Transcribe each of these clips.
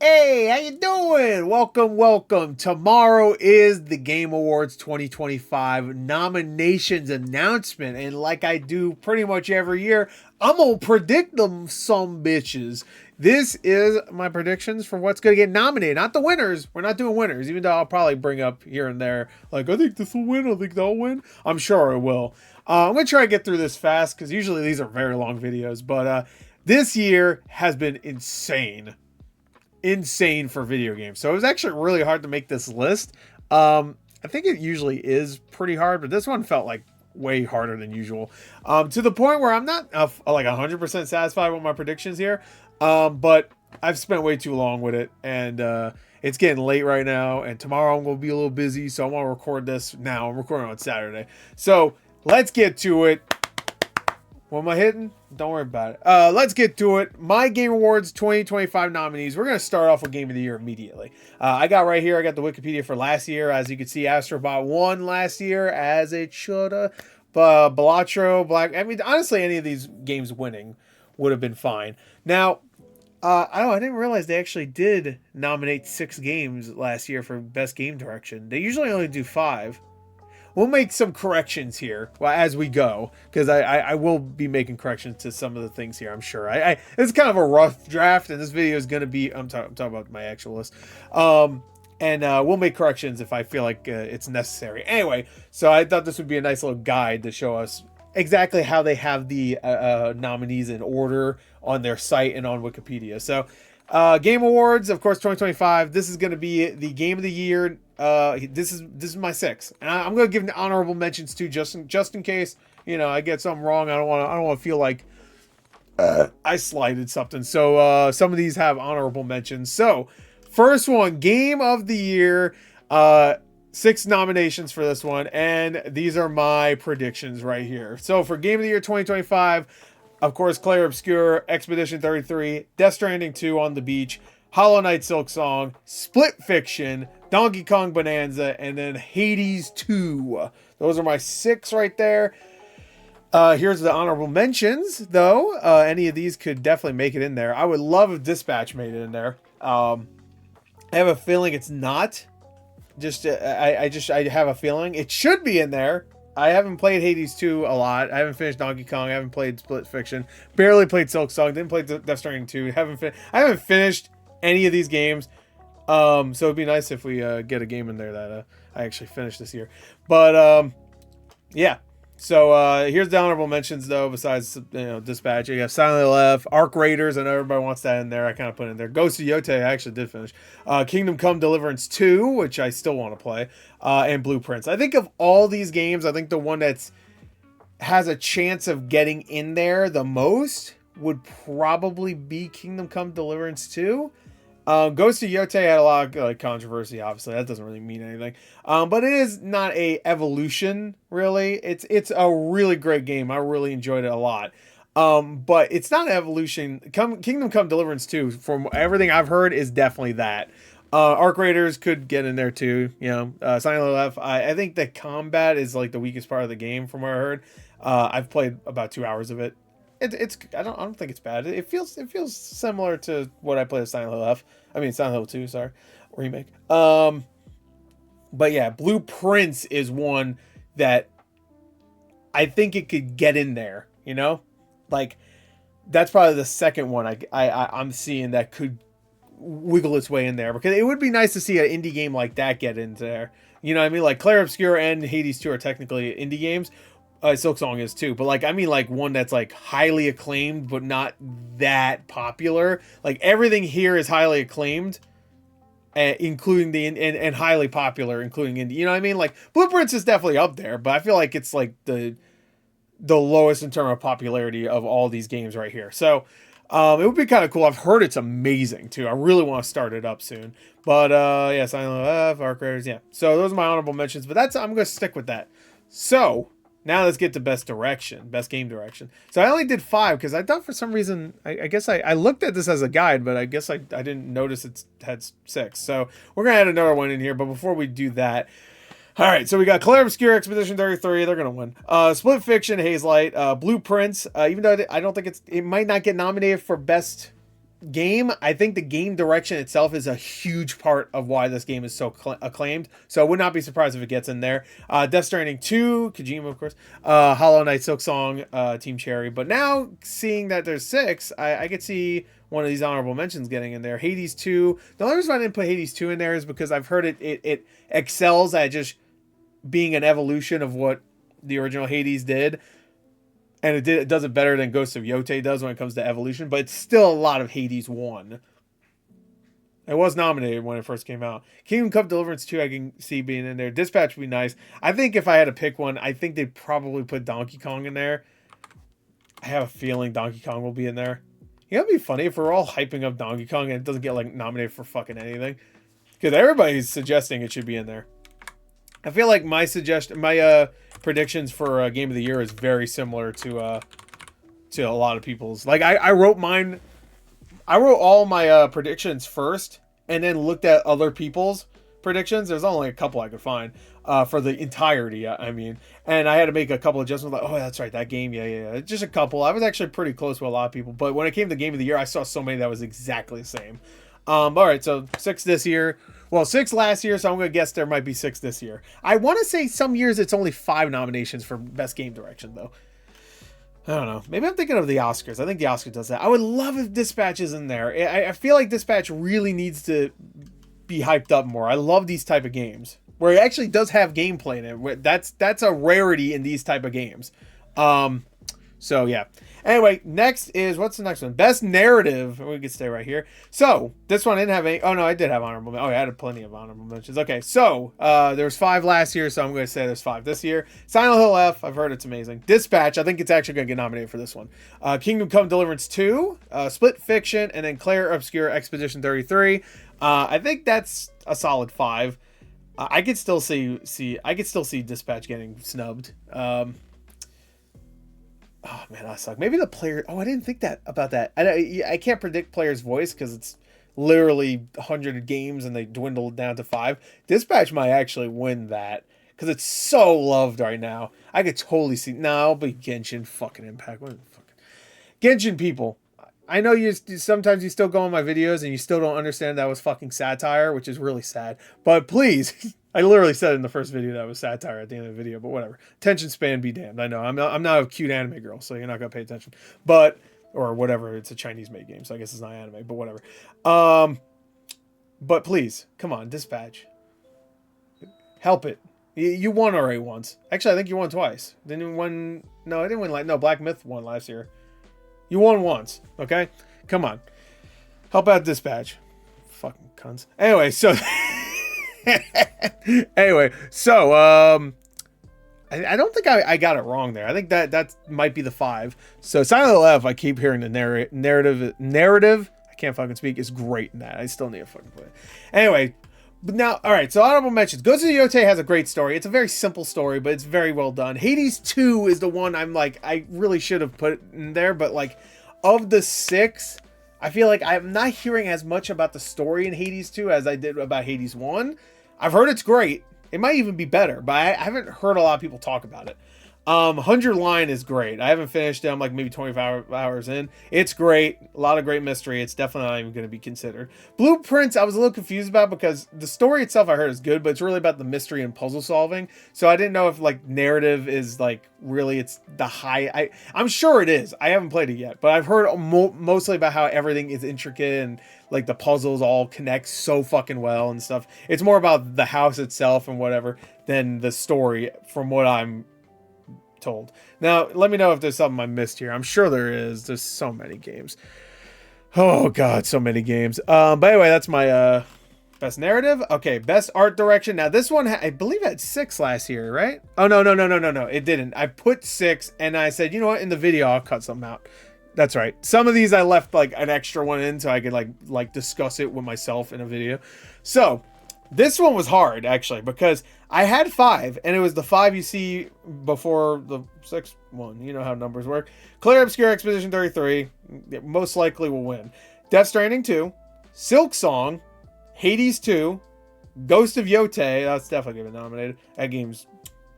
Hey, how you doing? Welcome. Tomorrow is the Game Awards 2025 nominations announcement, and like I do pretty much every year, I'm gonna predict them some bitches. This is my predictions for what's gonna get nominated, not the winners. We're not doing winners, even though I'll probably bring up here and there, like I think this will win, I think they'll win. I'm sure it will. I'm gonna try to get through this fast because usually these are very long videos, but this year has been insane for video games. So it was actually really hard to make this list. I think it usually is pretty hard, but this one felt like way harder than usual. To the point where I'm not like 100% satisfied with my predictions here. But I've spent way too long with it, and it's getting late right now. And tomorrow I'm gonna be a little busy, so I want to record this now. I'm recording on Saturday, so let's get to it. What am I hitting? Don't worry about it. Let's get to it. My Game Awards 2025 nominees. We're going to start off with Game of the Year immediately. I got right here, I got the Wikipedia for last year. As you can see, Astrobot won last year, as it shoulda. But Balatro, I mean, honestly, any of these games winning would have been fine. Now, I didn't realize they actually did nominate 6 games last year for Best Game Direction. They usually only do 5. We'll make some corrections here as we go, because I will be making corrections to some of the things here, I'm sure. It's kind of a rough draft, and this video is going to be, I'm talking about my actual list. And we'll make corrections if I feel like it's necessary. Anyway, so I thought this would be a nice little guide to show us exactly how they have the nominees in order on their site and on Wikipedia. So Game Awards, of course, 2025. This is going to be the Game of the Year. This is my 6, and I'm going to give honorable mentions too, just in case I get something wrong. I don't want to feel like I slighted something. So some of these have honorable mentions. So first one, Game of the Year. 6 nominations for this one, and these are my predictions right here. So for Game of the Year 2025, of course, Clair Obscur, Expedition 33, Death Stranding 2 on the Beach, Hollow Knight Silk Song, Split Fiction, Donkey Kong Bonanza, and then Hades 2. Those are my 6 right there. Here's the honorable mentions, though. Any of these could definitely make it in there. I would love if Dispatch made it in there. I have a feeling it's not. I have a feeling it should be in there. I haven't played Hades 2 a lot. I haven't finished Donkey Kong. I haven't played Split Fiction. Barely played Silk Song. Didn't play Death Stranding 2. I haven't finished any of these games. So it'd be nice if we get a game in there that I actually finished this year. But yeah. So here's the honorable mentions, though. Besides Dispatch, you have Silent Hill F, Arc Raiders. I know everybody wants that in there. I kind of put it in there. Ghost of Yotei, I actually did finish. Kingdom Come Deliverance 2, which I still want to play, and Blueprints. I think of all these games, I think the one that's has a chance of getting in there the most would probably be Kingdom Come Deliverance 2. Ghost of Yotei had a lot of controversy, obviously. That doesn't really mean anything. But it is not a evolution, really. It's a really great game. I really enjoyed it a lot. But it's not an evolution. Kingdom Come Deliverance 2, from everything I've heard, is definitely that. Arc Raiders could get in there too. Silent Hill F. I think the combat is like the weakest part of the game, from what I heard. I've played about 2 hours of it. I don't think it's bad. It feels similar to what I played at Silent Hill F. I mean Silent Hill 2, sorry, remake. But yeah, Blueprints is one that I think it could get in there. Like that's probably the second one I'm seeing that could wiggle its way in there, because it would be nice to see an indie game like that get into there. You know what I mean? Like Clair Obscur and Hades 2 are technically indie games. Silk Song is too, but like one that's like highly acclaimed but not that popular. Like everything here is highly acclaimed, including and highly popular, including indie. You know what I mean? Like Blueprints is definitely up there, but I feel like it's like the lowest in terms of popularity of all these games right here. So it would be kind of cool. I've heard it's amazing too. I really want to start it up soon. But yeah, Silent Hill F, Arc Raiders, yeah. So those are my honorable mentions, but I'm gonna stick with that. So now let's get to Best Game Direction. So I only did 5 because I thought for some reason, I guess I looked at this as a guide, but I guess I didn't notice it had 6. So we're going to add another one in here. But before we do that, all right, so we got Clair Obscur, Expedition 33. They're going to win. Split Fiction, Haze Light, Blueprints. Even though I don't think it might not get nominated for Best game, I think the game direction itself is a huge part of why this game is so acclaimed. So I would not be surprised if it gets in there. Death Stranding 2, Kojima, of course. Hollow Knight, Silksong, Team Cherry. But now, seeing that there's 6, I could see one of these honorable mentions getting in there. Hades 2. The only reason I didn't put Hades 2 in there is because I've heard it excels at just being an evolution of what the original Hades did. And it does it better than Ghost of Yotei does when it comes to evolution, but it's still a lot of Hades 1. It was nominated when it first came out. Kingdom Come Deliverance 2 I can see being in there. Dispatch would be nice. I think if I had to pick one, I think they'd probably put Donkey Kong in there. I have a feeling Donkey Kong will be in there. You know, it'd be funny if we're all hyping up Donkey Kong and it doesn't get like nominated for fucking anything. Because everybody's suggesting it should be in there. I feel like my predictions for Game of the Year is very similar to a lot of people's. Like I wrote mine. I wrote all my predictions first, and then looked at other people's predictions. There's only a couple I could find for the entirety. I mean, and I had to make a couple adjustments. Like, oh, that's right, that game. Yeah. Just a couple. I was actually pretty close with a lot of people, but when it came to Game of the Year, I saw so many that was exactly the same. All right, so 6 this year. Well, 6 last year, so I'm going to guess there might be 6 this year. I want to say some years it's only 5 nominations for Best Game Direction, though. I don't know. Maybe I'm thinking of the Oscars. I think the Oscars does that. I would love if Dispatch is in there. I feel like Dispatch really needs to be hyped up more. I love these type of games where it actually does have gameplay in it. That's a rarity in these type of games. So, yeah. Anyway, next is, what's the next one? Best Narrative. We can stay right here. So, this one didn't have any. Oh, no, I did have honorable mentions. Oh, I had plenty of honorable mentions. Okay, so, there's 5 last year, so I'm going to say there's 5 this year. Silent Hill F, I've heard it's amazing. Dispatch, I think it's actually going to get nominated for this one. Kingdom Come Deliverance 2, Split Fiction, and then Claire Obscure Expedition 33. I think that's a solid 5. I could still see Dispatch getting snubbed. Oh man, that sucks. Maybe the player. Oh, I didn't think about that. I can't predict player's voice because it's literally 100 games and they dwindle down to 5. Dispatch might actually win that because it's so loved right now. I could totally see. No, it'll be Genshin fucking Impact. What the fuck? Genshin people. I know you sometimes you still go on my videos and you still don't understand that was fucking satire, which is really sad. But please, I literally said in the first video that was satire at the end of the video, but whatever. Attention span be damned. I know I'm not a cute anime girl, so you're not gonna pay attention. But or whatever, it's a Chinese made game, so I guess it's not anime, but whatever. But please, come on, Dispatch. Help it. You won already once. Actually, I think you won twice. Didn't you win? No, I didn't win. No, Black Myth won last year. You won once, okay? Come on. Help out Dispatch. Fucking cunts. Anyway, so... I don't think I got it wrong there. I think that might be the 5. So Silent Hill F, I keep hearing the narrative, I can't fucking speak, is great in that. I still need to fucking play it. Anyway, but now, all right, so honorable mentions. Ghost of Yotei has a great story. It's a very simple story, but it's very well done. Hades 2 is the one I'm like, I really should have put in there, but like, of the 6, I feel like I'm not hearing as much about the story in Hades 2 as I did about Hades 1. I've heard it's great. It might even be better, but I haven't heard a lot of people talk about it. 100 Line is great. I haven't finished it. I'm like maybe 25 hours in. It's great. A lot of great mystery. It's definitely not even going to be considered. Blueprints, I was a little confused about because the story itself I heard is good, but it's really about the mystery and puzzle solving. So I didn't know if like narrative is like really it's the high. I'm sure it is. I haven't played it yet, but I've heard mostly about how everything is intricate and like the puzzles all connect so fucking well and stuff. It's more about the house itself and whatever than the story from what I'm told. Now, let me know if there's something I missed here. I'm sure there is. There's so many games. Oh god, so many games. But anyway, that's my best narrative. Okay, best art direction. Now this one I believe had 6 last year, right? Oh no, it didn't. I put 6 and I said, you know what, in the video I'll cut something out. That's right. Some of these I left like an extra one in so I could like discuss it with myself in a video. So this one was hard, actually, because I had 5, and it was the 5 you see before the 6th one. You know how numbers work. Claire Obscure Expedition 33, most likely will win. Death Stranding 2, Silksong, Hades 2, Ghost of Yotei, that's definitely going to be nominated. That game's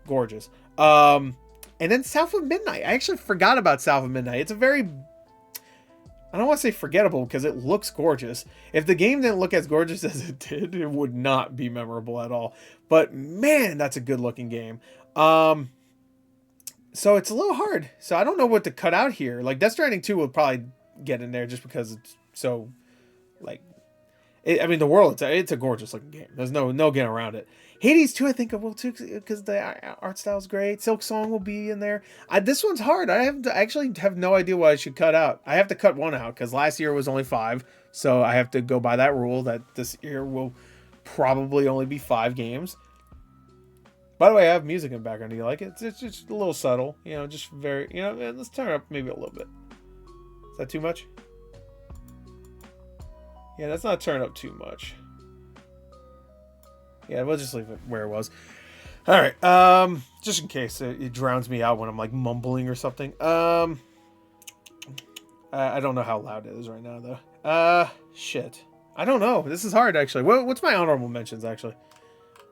gorgeous. And then South of Midnight. I actually forgot about South of Midnight. It's a very... I don't want to say forgettable because it looks gorgeous. If the game didn't look as gorgeous as it did, it would not be memorable at all. But man, that's a good looking game. So it's a little hard. So I don't know what to cut out here. Like Death Stranding 2 will probably get in there just because it's so like I mean, the world, it's a gorgeous looking game. There's no getting around it. Hades 2, I think I will too, because the art style is great. Silk Song will be in there. This one's hard. I actually have no idea what I should cut out. I have to cut one out, because last year was only 5. So I have to go by that rule that this year will probably only be 5 games. By the way, I have music in the background. Do you like it? It's just a little subtle. You know, just very, you know, let's turn it up maybe a little bit. Is that too much? Yeah, that's not turned up too much. Yeah, we'll just leave it where it was. All right. Just in case it drowns me out when I'm like mumbling or something. I don't know how loud it is right now though. Shit. I don't know. This is hard actually. What's my honorable mentions actually?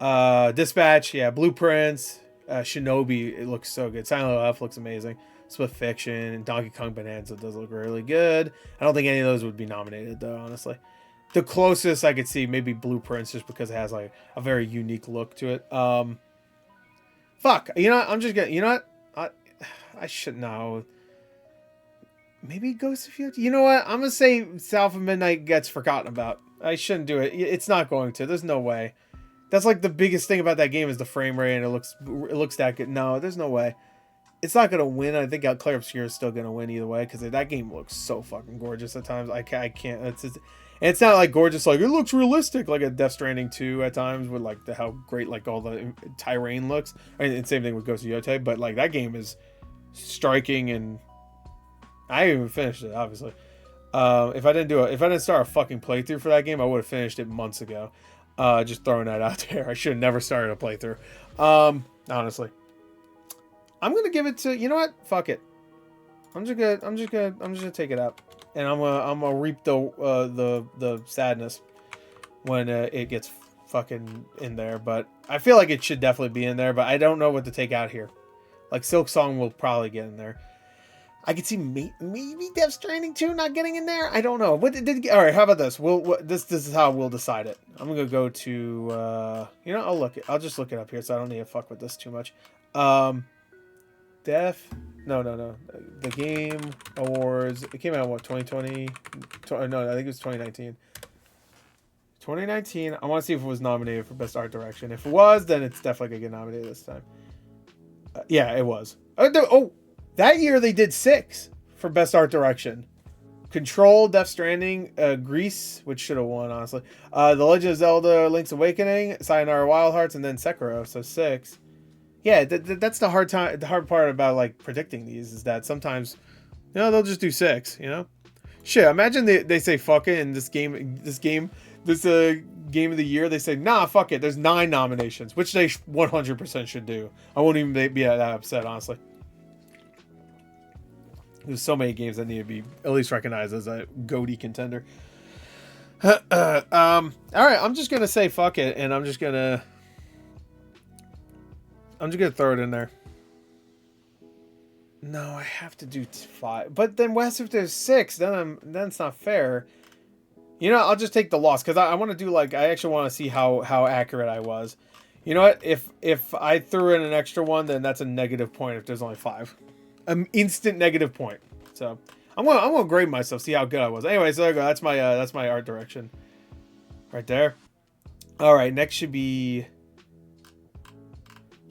Dispatch. Yeah. Blueprints. Shinobi. It looks so good. Silent Hill F looks amazing. Split Fiction and Donkey Kong Bonanza does look really good. I don't think any of those would be nominated though, honestly. The closest I could see maybe Blueprints just because it has like a very unique look to it. Fuck. You know what? I'm just gonna, you know what? I should know. Maybe Ghost of Future. You know what? I'm gonna say South of Midnight gets forgotten about. I shouldn't do it. It's not going to. There's no way. That's like the biggest thing about that game is the frame rate and it looks that good. No, there's no way. It's not gonna win. I think Clair Obscur is still gonna win either way because that game looks so fucking gorgeous at times. I can't. It's not like gorgeous like it looks realistic like a Death Stranding 2 at times with like how great like all the terrain looks. I mean, same thing with Ghost of Yotei, but like that game is striking and I haven't even finished it obviously. If I didn't start a fucking playthrough for that game, I would have finished it months ago. Just throwing that out there. I should have never started a playthrough. Honestly. I'm gonna give it to, you know what? Fuck it. I'm just gonna take it out, and I'm gonna reap the sadness when it gets fucking in there. But I feel like it should definitely be in there. But I don't know what to take out here. Like Silk Song will probably get in there. I could see maybe Death Stranding 2 not getting in there. I don't know. All right, how about this? This is how we'll decide it. I'm gonna go to you know, I'll just look it up here, so I don't need to fuck with this too much. No. The Game Awards. It came out what 2020? No, I think it was 2019. 2019. I want to see if it was nominated for Best Art Direction. If it was, then it's definitely gonna get nominated this time. Yeah, it was. That year they did 6 for Best Art Direction. Control, Death Stranding, Grease, which should have won honestly. The Legend of Zelda: Link's Awakening, Sayonara Wild Hearts, and then Sekiro. So 6. Yeah, that's the hard part about like predicting these is that sometimes, you know, they'll just do 6. You know, shit. Imagine they say fuck it, and this game game of the year they say nah fuck it. There's 9 nominations, which they 100% should do. I won't even be that upset honestly. There's so many games that need to be at least recognized as a GOTY contender. All right, I'm just gonna say fuck it, and I'm just gonna throw it in there. No, I have to do 5. But then what if there's 6? Then it's not fair. You know, I'll just take the loss because I want to do like I actually want to see how accurate I was. You know what? If I threw in an extra one, then that's a negative point. If there's only 5, an instant negative point. So I'm gonna grade myself, see how good I was. Anyway, so there you go. That's my art direction, right there. All right, next should be.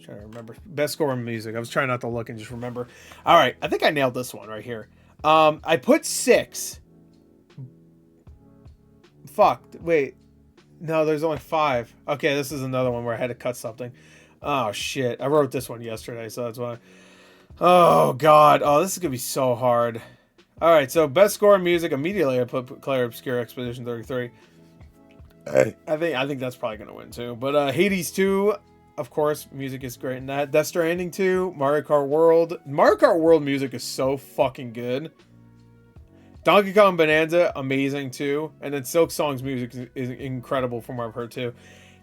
Trying to remember best score in music. I was trying not to look and just remember. All right, I think I nailed this one right here. I put 6. Fuck. Wait. No, there's only 5. Okay, this is another one where I had to cut something. Oh shit. I wrote this one yesterday, so that's why. Oh god. Oh, this is gonna be so hard. All right, so best score in music. Immediately I put Clair Obscur Expedition 33. I think that's probably gonna win too. But Hades 2. Of course, music is great in that. Death Stranding 2, Mario Kart World. Mario Kart World music is so fucking good. Donkey Kong Bonanza, amazing too. And then Silk Song's music is incredible from what I've heard too.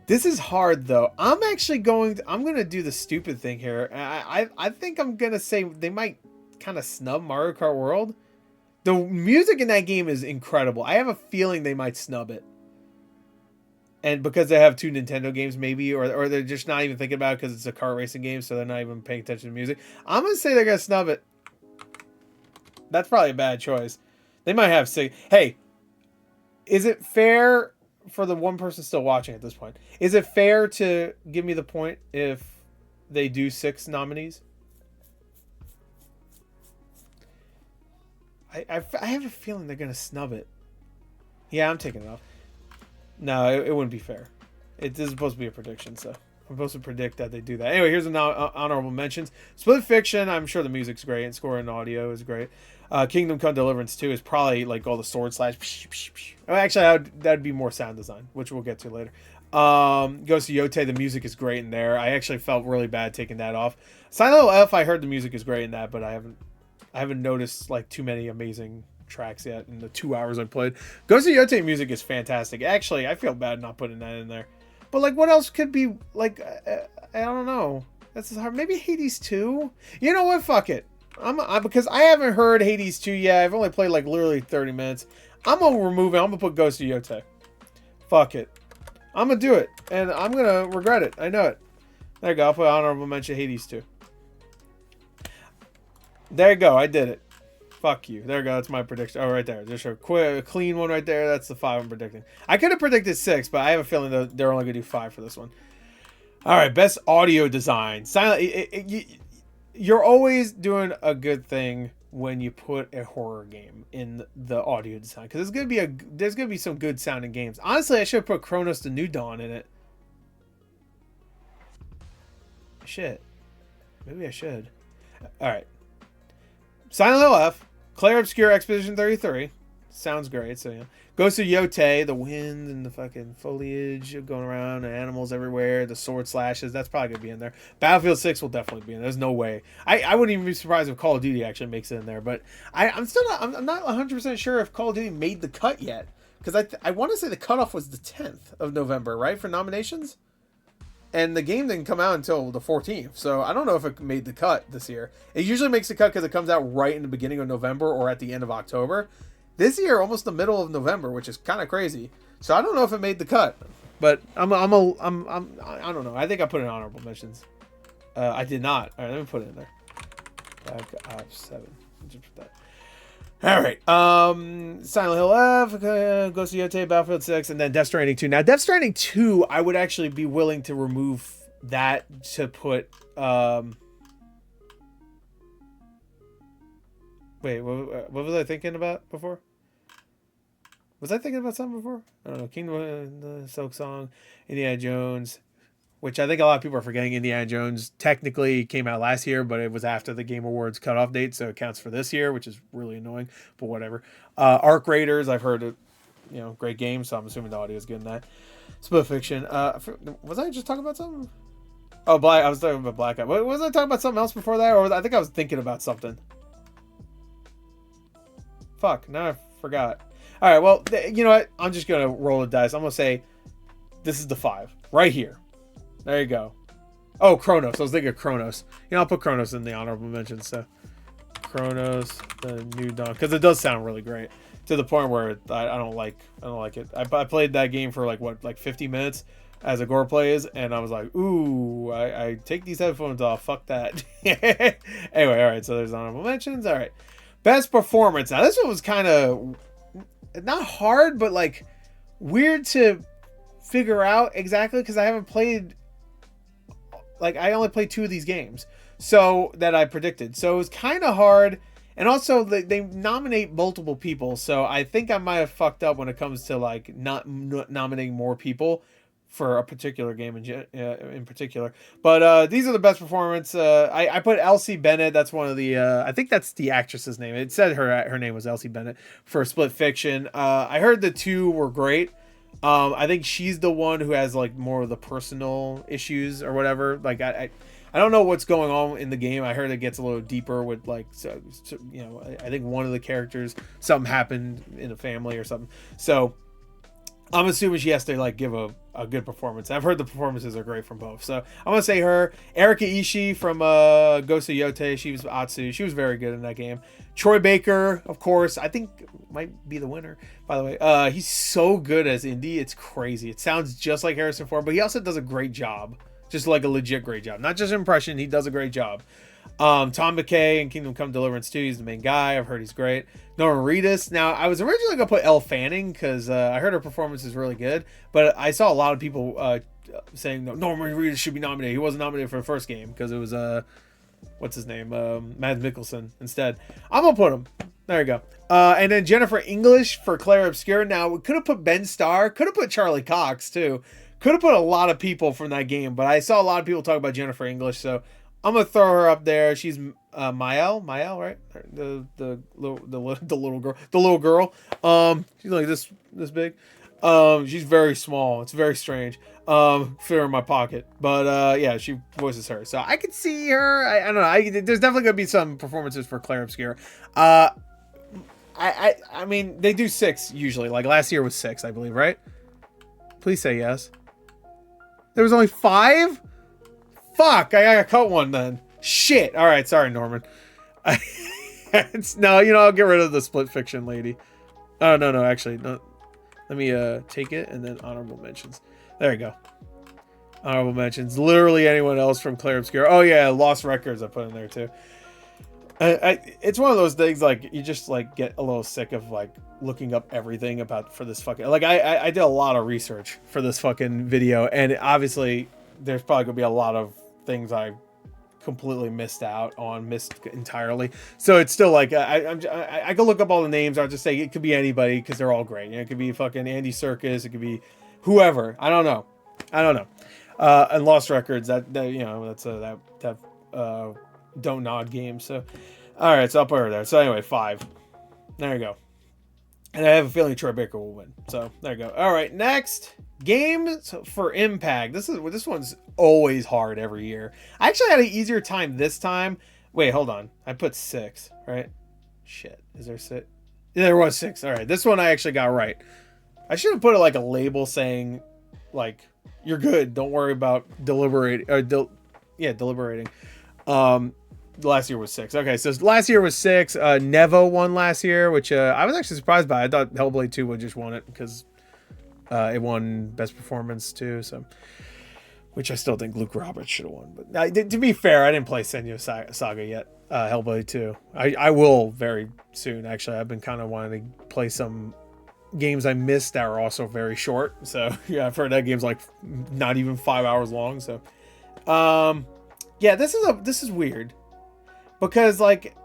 This is hard though. I'm gonna do the stupid thing here. I think I'm gonna say they might kind of snub Mario Kart World. The music in that game is incredible. I have a feeling they might snub it. And because they have 2 Nintendo games, maybe, or they're just not even thinking about it because it's a car racing game, so they're not even paying attention to music. I'm going to say they're going to snub it. That's probably a bad choice. They might have 6. Hey, is it fair for the one person still watching at this point? Is it fair to give me the point if they do 6 nominees? I have a feeling they're going to snub it. Yeah, I'm taking it off. No, it wouldn't be fair. This is supposed to be a prediction, so I'm supposed to predict that they do that. Anyway, here's an honorable mentions. Split Fiction, I'm sure the music's great, and score and audio is great. Kingdom Come Deliverance 2 is probably like all the sword slash. Oh, actually, that'd be more sound design, which we'll get to later. Ghost of Yotei, the music is great in there. I actually felt really bad taking that off. Silent Hill F, I heard the music is great in that, but I haven't noticed like too many amazing tracks yet in the 2 hours I played. Ghost of Yotei music is fantastic. Actually, I feel bad not putting that in there. But like, what else could be like? I don't know. That's hard. Maybe Hades 2. You know what? Fuck it. Because I haven't heard Hades 2 yet. I've only played like literally 30 minutes. I'm gonna remove it. I'm gonna put Ghost of Yotei. Fuck it. I'm gonna do it, and I'm gonna regret it. I know it. There you go. I'll put honorable mention Hades 2. There you go. I did it. Fuck you. There you go. That's my prediction. Oh, right there. Just a clean one right there. That's the 5 I'm predicting. I could have predicted 6, but I have a feeling that they're only going to do 5 for this one. All right. Best audio design. You're always doing a good thing when you put a horror game in the audio design. Because there's going to be some good sounding games. Honestly, I should have put Chronos the New Dawn in it. Shit. Maybe I should. All right. Silent Hill F. Claire Obscure Expedition 33. Sounds great. So, yeah. Ghost of Yotei. The wind and the fucking foliage going around. And animals everywhere. The sword slashes. That's probably going to be in there. Battlefield 6 will definitely be in there. There's no way. I wouldn't even be surprised if Call of Duty actually makes it in there. But I'm not 100% sure if Call of Duty made the cut yet. Because I want to say the cutoff was the 10th of November, right? For nominations? And the game didn't come out until the 14th. So I don't know if it made the cut this year. It usually makes the cut because it comes out right in the beginning of November or at the end of October. This year, almost the middle of November, which is kind of crazy. So I don't know if it made the cut. But I don't know. I think I put in honorable mentions. I did not. All right, let me put it in there. Back up 7. Just put that. All right. Silent Hill F, Ghost of Yotei, Battlefield 6, and then Death Stranding 2. Now, Death Stranding 2, I would actually be willing to remove that to put... Wait, what was I thinking about before? Was I thinking about something before? I don't know. Kingdom, the Silk Song, Indiana Jones, which I think a lot of people are forgetting. Indiana Jones technically came out last year, but it was after the Game Awards cutoff date, so it counts for this year, which is really annoying, but whatever. Arc Raiders, I've heard it, great game, so I'm assuming the audio is good in that. Split Fiction. Was I just talking about something? Oh, I was talking about Black Ops. Was I talking about something else before that, or I think I was thinking about something? Fuck, now I forgot. All right, well, you know what? I'm just going to roll the dice. I'm going to say this is the 5 right here. There you go. Oh, Chronos. I was thinking of Chronos. I'll put Chronos in the honorable mentions. So, Chronos, the New Dawn, because it does sound really great to the point where I don't like it. I played that game for like 50 minutes as a Gore plays, and I was like, ooh, I take these headphones off. Fuck that. Anyway, all right. So there's honorable mentions. All right. Best performance. Now this one was kind of not hard, but like weird to figure out exactly because I haven't played. Like I only played 2 of these games, so that I predicted. So it was kind of hard, and also they nominate multiple people. So I think I might have fucked up when it comes to like not nominating more people for a particular game in particular. But these are the best performance. I put Elsie Bennett. That's one of the... I think that's the actress's name. It said her name was Elsie Bennett for Split Fiction. I heard the 2 were great. I think she's the one who has like more of the personal issues or whatever. Like I don't know what's going on in the game. I heard it gets a little deeper with like, I think one of the characters, something happened in a family or something. So I'm assuming she has to like give a a good performance. I've heard the performances are great from both. So I'm going to say her. Erika Ishii from Ghost of Yote. She was Atsu. She was very good in that game. Troy Baker, of course, I think might be the winner, by the way. He's so good as Indy. It's crazy. It sounds just like Harrison Ford, but he also does a great job. Just like a legit great job. Not just impression. He does a great job. Tom McKay in Kingdom Come Deliverance 2. He's the main guy. I've heard he's great. Norman Reedus. Now, I was originally going to put Elle Fanning because I heard her performance is really good. But I saw a lot of people saying no, Norman Reedus should be nominated. He wasn't nominated for the first game because it was, what's his name? Mads Mikkelsen instead. I'm going to put him. There you go. And then Jennifer English for Claire Obscure. Now, we could have put Ben Starr. Could have put Charlie Cox, too. Could have put a lot of people from that game. But I saw a lot of people talk about Jennifer English, so I'm gonna throw her up there. She's Mael, right? The little girl. She's like this big. She's very small. It's very strange. Fit her in my pocket, but yeah, she voices her, so I could see her. I don't know. There's definitely gonna be some performances for Claire Obscure. I mean, they do 6 usually. Like last year was 6, I believe, right? Please say yes. There was only 5. Fuck, I gotta cut one then. Shit. All right, sorry, Norman. No, I'll get rid of the split fiction lady. Oh, no, actually, no. Let me take it and then honorable mentions. There you go. Honorable mentions. Literally anyone else from Claire Obscure. Oh yeah, Lost Records I put in there too. It's one of those things like you just like get a little sick of like looking up everything about for this fucking like I did a lot of research for this fucking video, and obviously there's probably gonna be a lot of things I completely missed entirely. So it's still like I could look up all the names. I'll just say it could be anybody because they're all great. It could be fucking Andy Serkis. It could be whoever. I don't know. And Lost Records. That's that Don't Nod game. So all right. So I'll put her there. So anyway, 5. There you go. And I have a feeling Troy Baker will win. So there you go. All right, next games for Impact. This one's always hard every year. I actually had an easier time this time. Wait, hold on. I put 6, right? Shit. Is there 6? Yeah, there was 6. All right. This one I actually got right. I should have put like a label saying, like, you're good. Don't worry about deliberating. Deliberating. Last year was 6. Okay, so last year was 6. Nevo won last year, which I was actually surprised by. I thought Hellblade 2 would just won it because it won Best Performance too. So, which I still think Luke Roberts should have won. But to be fair, I didn't play Senua Saga yet. Hellblade 2. I will very soon. Actually, I've been kind of wanting to play some games I missed that are also very short. So yeah, I've heard that game's like not even 5 hours long. So, yeah, this is weird. Because, like,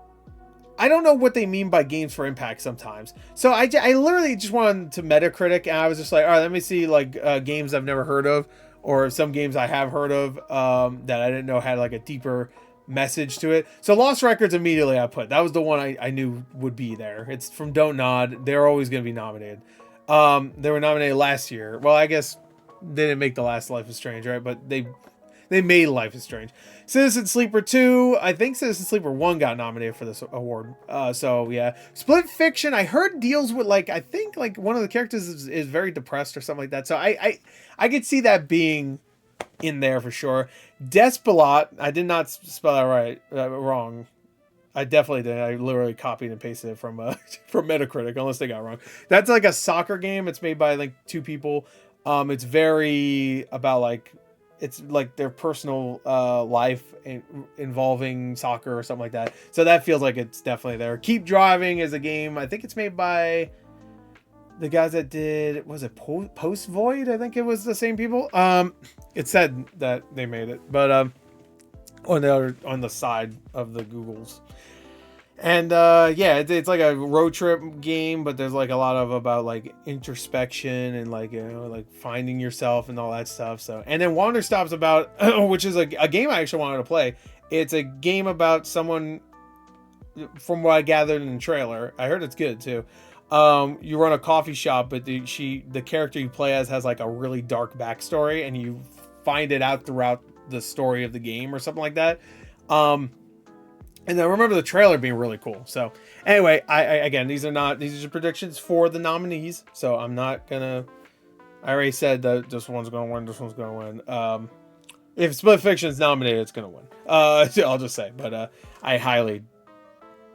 I don't know what they mean by games for Impact sometimes. So I literally just went to Metacritic, and I was just like, all right, let me see, like, games I've never heard of, or some games I have heard of that I didn't know had, like, a deeper message to it. So Lost Records immediately I put. That was the one I knew would be there. It's from Don't Nod. They're always going to be nominated. They were nominated last year. Well, I guess they didn't make the last Life is Strange, right? But they made Life is Strange. Citizen Sleeper 2, I think Citizen Sleeper 1 got nominated for this award. So yeah. Split Fiction, I heard deals with like, I think like one of the characters is very depressed or something like that. So I could see that being in there for sure. Despelot, I did not spell that right, wrong. I definitely did. I literally copied and pasted it from from Metacritic, unless they got it wrong. That's like a soccer game. It's made by like 2 people. It's very about like, it's like their personal life involving soccer or something like that. So that feels like it's definitely there. Keep Driving is a game. I think it's made by the guys that did, was it Post Void? I think it was the same people. It said that they made it, but on the side of the Googles. And yeah, it's like a road trip game, but there's like a lot of about like introspection and like, like finding yourself and all that stuff. So, and then Wander Stop's about, which is a game I actually wanted to play. It's a game about someone, from what I gathered in the trailer. I heard it's good too. You run a coffee shop, but the character you play as has like a really dark backstory, and you find it out throughout the story of the game or something like that. And I remember the trailer being really cool. So anyway, again, these are predictions for the nominees. So I'm not gonna I already said that this one's going to win. This one's going to win. If Split Fiction's nominated, it's going to win. I'll just say. But I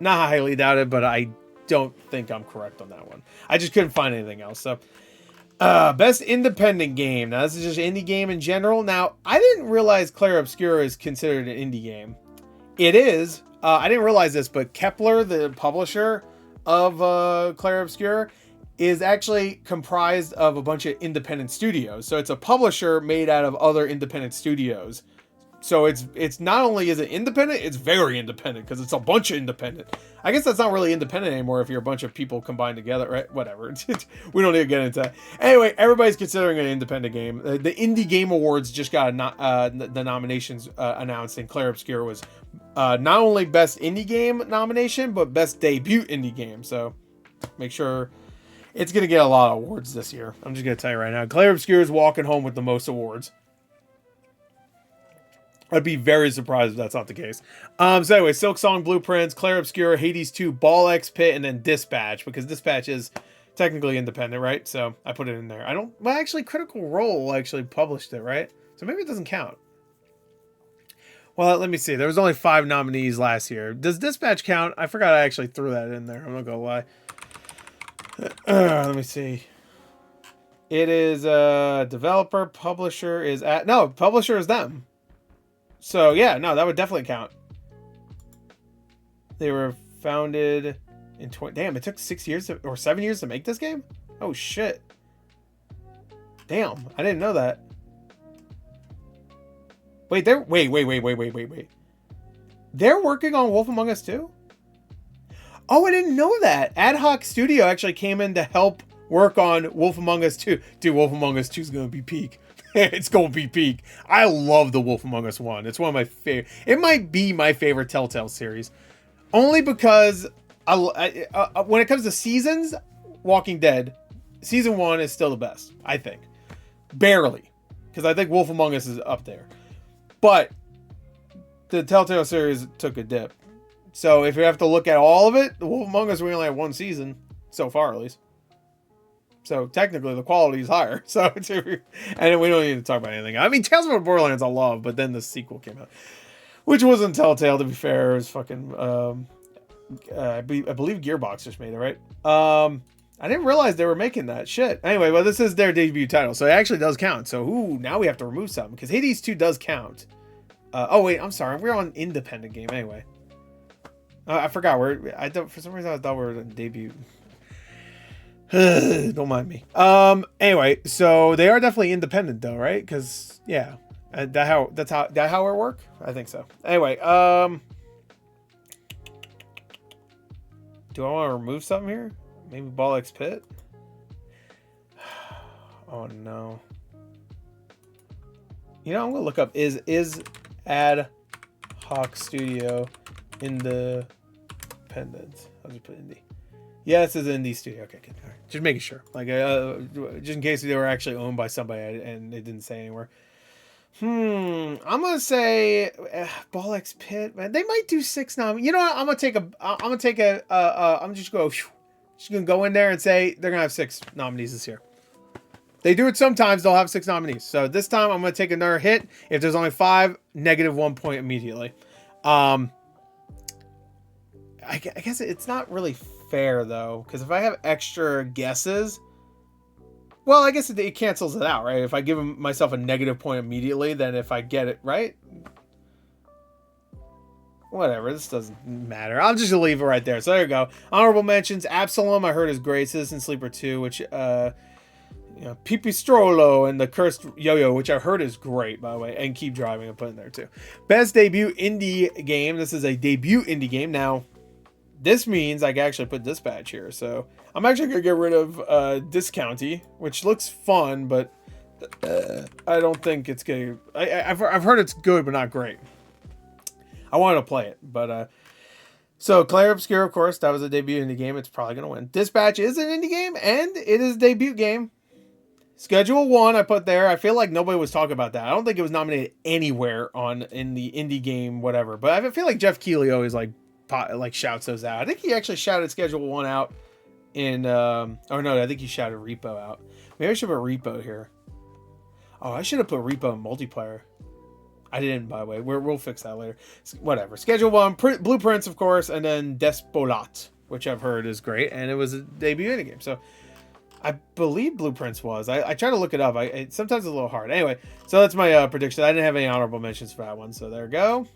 not highly doubt it, but I don't think I'm correct on that one. I just couldn't find anything else. So, best independent game. Now, this is just indie game in general. Now, I didn't realize Clair Obscura is considered an indie game. It is. I didn't realize this, but Kepler, the publisher of Clair Obscura, is actually comprised of a bunch of independent studios. So it's a publisher made out of other independent studios. So it's not only is it independent, it's very independent because it's a bunch of independent. I guess that's not really independent anymore if you're a bunch of people combined together, right? Whatever. We don't need to get into that. Anyway, everybody's considering it an independent game. The Indie Game Awards just got the nominations announced, and Clair Obscura was not only Best Indie Game nomination, but Best Debut Indie Game. So make sure it's going to get a lot of awards this year. I'm just going to tell you right now. Clair Obscura is walking home with the most awards. I'd be very surprised if that's not the case. So anyway, Silk Song Blueprints, Clair Obscura, Hades 2, Ball X Pit, and then Dispatch, because Dispatch is technically independent, right? So I put it in there. Well, actually, Critical Role actually published it, right? So maybe it doesn't count. Well, let me see. There was only 5 nominees last year. Does Dispatch count? I forgot I actually threw that in there. I'm not going to lie. Let me see. It is developer, publisher is no, publisher is them. So yeah, no, that would definitely count. They were founded in damn, it took 6 years or 7 years to make this game? Oh shit. Damn, I didn't know that. Wait, wait. They're working on Wolf Among Us 2? Oh, I didn't know that. Ad Hoc Studio actually came in to help work on Wolf Among Us 2. Dude, Wolf Among Us 2 is going to be peak. It's going to be peak. I love the Wolf Among Us 1. It's one of my favorite. It might be my favorite Telltale series. Only because when it comes to seasons, Walking Dead, season 1 is still the best, I think. Barely. Because I think Wolf Among Us is up there. But the Telltale series took a dip. So if you have to look at all of it, The Wolf Among Us, we only have 1 season. So far, at least. So technically, the quality is higher. So and we don't need to talk about anything. I mean, Tales from the Borderlands I love, but then the sequel came out. Which wasn't Telltale, to be fair. It was fucking... I believe Gearbox just made it, right? I didn't realize they were making that. Shit. Anyway, well, this is their debut title. So it actually does count. So, now we have to remove something. Because Hades 2 does count. Oh, wait. I'm sorry. We're on independent game anyway. I forgot. For some reason, I thought we were on debut. Don't mind me. Anyway, so they are definitely independent, though, right? Because, yeah. That how it work? I think so. Anyway, do I want to remove something here? Maybe Ball X Pit? Oh, no. You know, I'm going to look up, is Ad Hoc Studio independent? I'll just put indie. Yes, it's an indie studio. Okay, good. All right. Just making sure. Like, just in case they were actually owned by somebody and it didn't say anywhere. I'm gonna say Ball X Pit. Man, they might do 6 nominees. You know what? I'm just gonna go in there and say they're gonna have 6 nominees this year. They do it sometimes. They'll have 6 nominees. So this time I'm gonna take another hit. If there's only 5, -1 point immediately. I guess it's not really fair though, because if I have extra guesses. Well, I guess it cancels it out, right? If I give myself a -1 point immediately, then if I get it right, whatever, this doesn't matter. I'll just leave it right there. So there you go. Honorable mentions: Absalom, I heard is great. Citizen Sleeper 2, which Pipistrolo and the Cursed Yo-Yo, which I heard is great, by the way, and Keep Driving I put in there too. Best debut indie game. This is a debut indie game. Now, this means I can actually put Dispatch here. So I'm actually going to get rid of Discounty, which looks fun, but I don't think it's going to... I've heard it's good, but not great. I wanted to play it, but... So Clair Obscura, of course, that was a debut indie game. It's probably going to win. Dispatch is an indie game, and it is a debut game. Schedule 1 I put there. I feel like nobody was talking about that. I don't think it was nominated anywhere in the indie game, whatever. But I feel like Jeff Keighley always shouts those out. I think he actually shouted Schedule 1 out in I think he shouted Repo out. Maybe I should put Repo here. Oh, I should have put Repo in multiplayer. I didn't, by the way. We'll fix that later. Whatever. Schedule 1, Blueprints, of course, and then Despolat, which I've heard is great, and it was a debut indie game. So I believe Blueprints was. I try to look it up. Sometimes it's a little hard. Anyway, so that's my prediction. I didn't have any honorable mentions for that one, so there we go.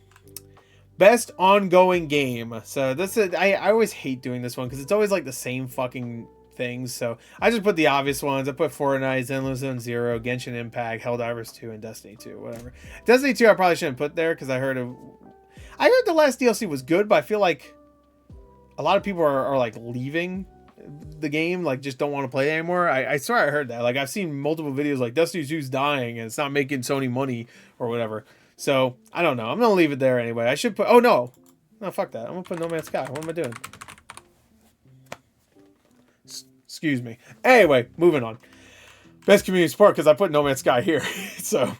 Best ongoing game. So this is I always hate doing this one because it's always like the same fucking things. So I just put the obvious ones. I put Fortnite, Zenless Zone Zero, Genshin Impact, Helldivers 2, and Destiny 2. Whatever. Destiny 2 I probably shouldn't put there because I heard the last DLC was good, but I feel like a lot of people are like leaving the game, like just don't want to play it anymore. I swear I heard that. Like I've seen multiple videos like Destiny 2's dying and it's not making Sony money or whatever. So I don't know. I'm gonna leave it there anyway. I should put. Oh no, fuck that. I'm gonna put No Man's Sky. What am I doing? Excuse me. Anyway, moving on. Best community support because I put No Man's Sky here. So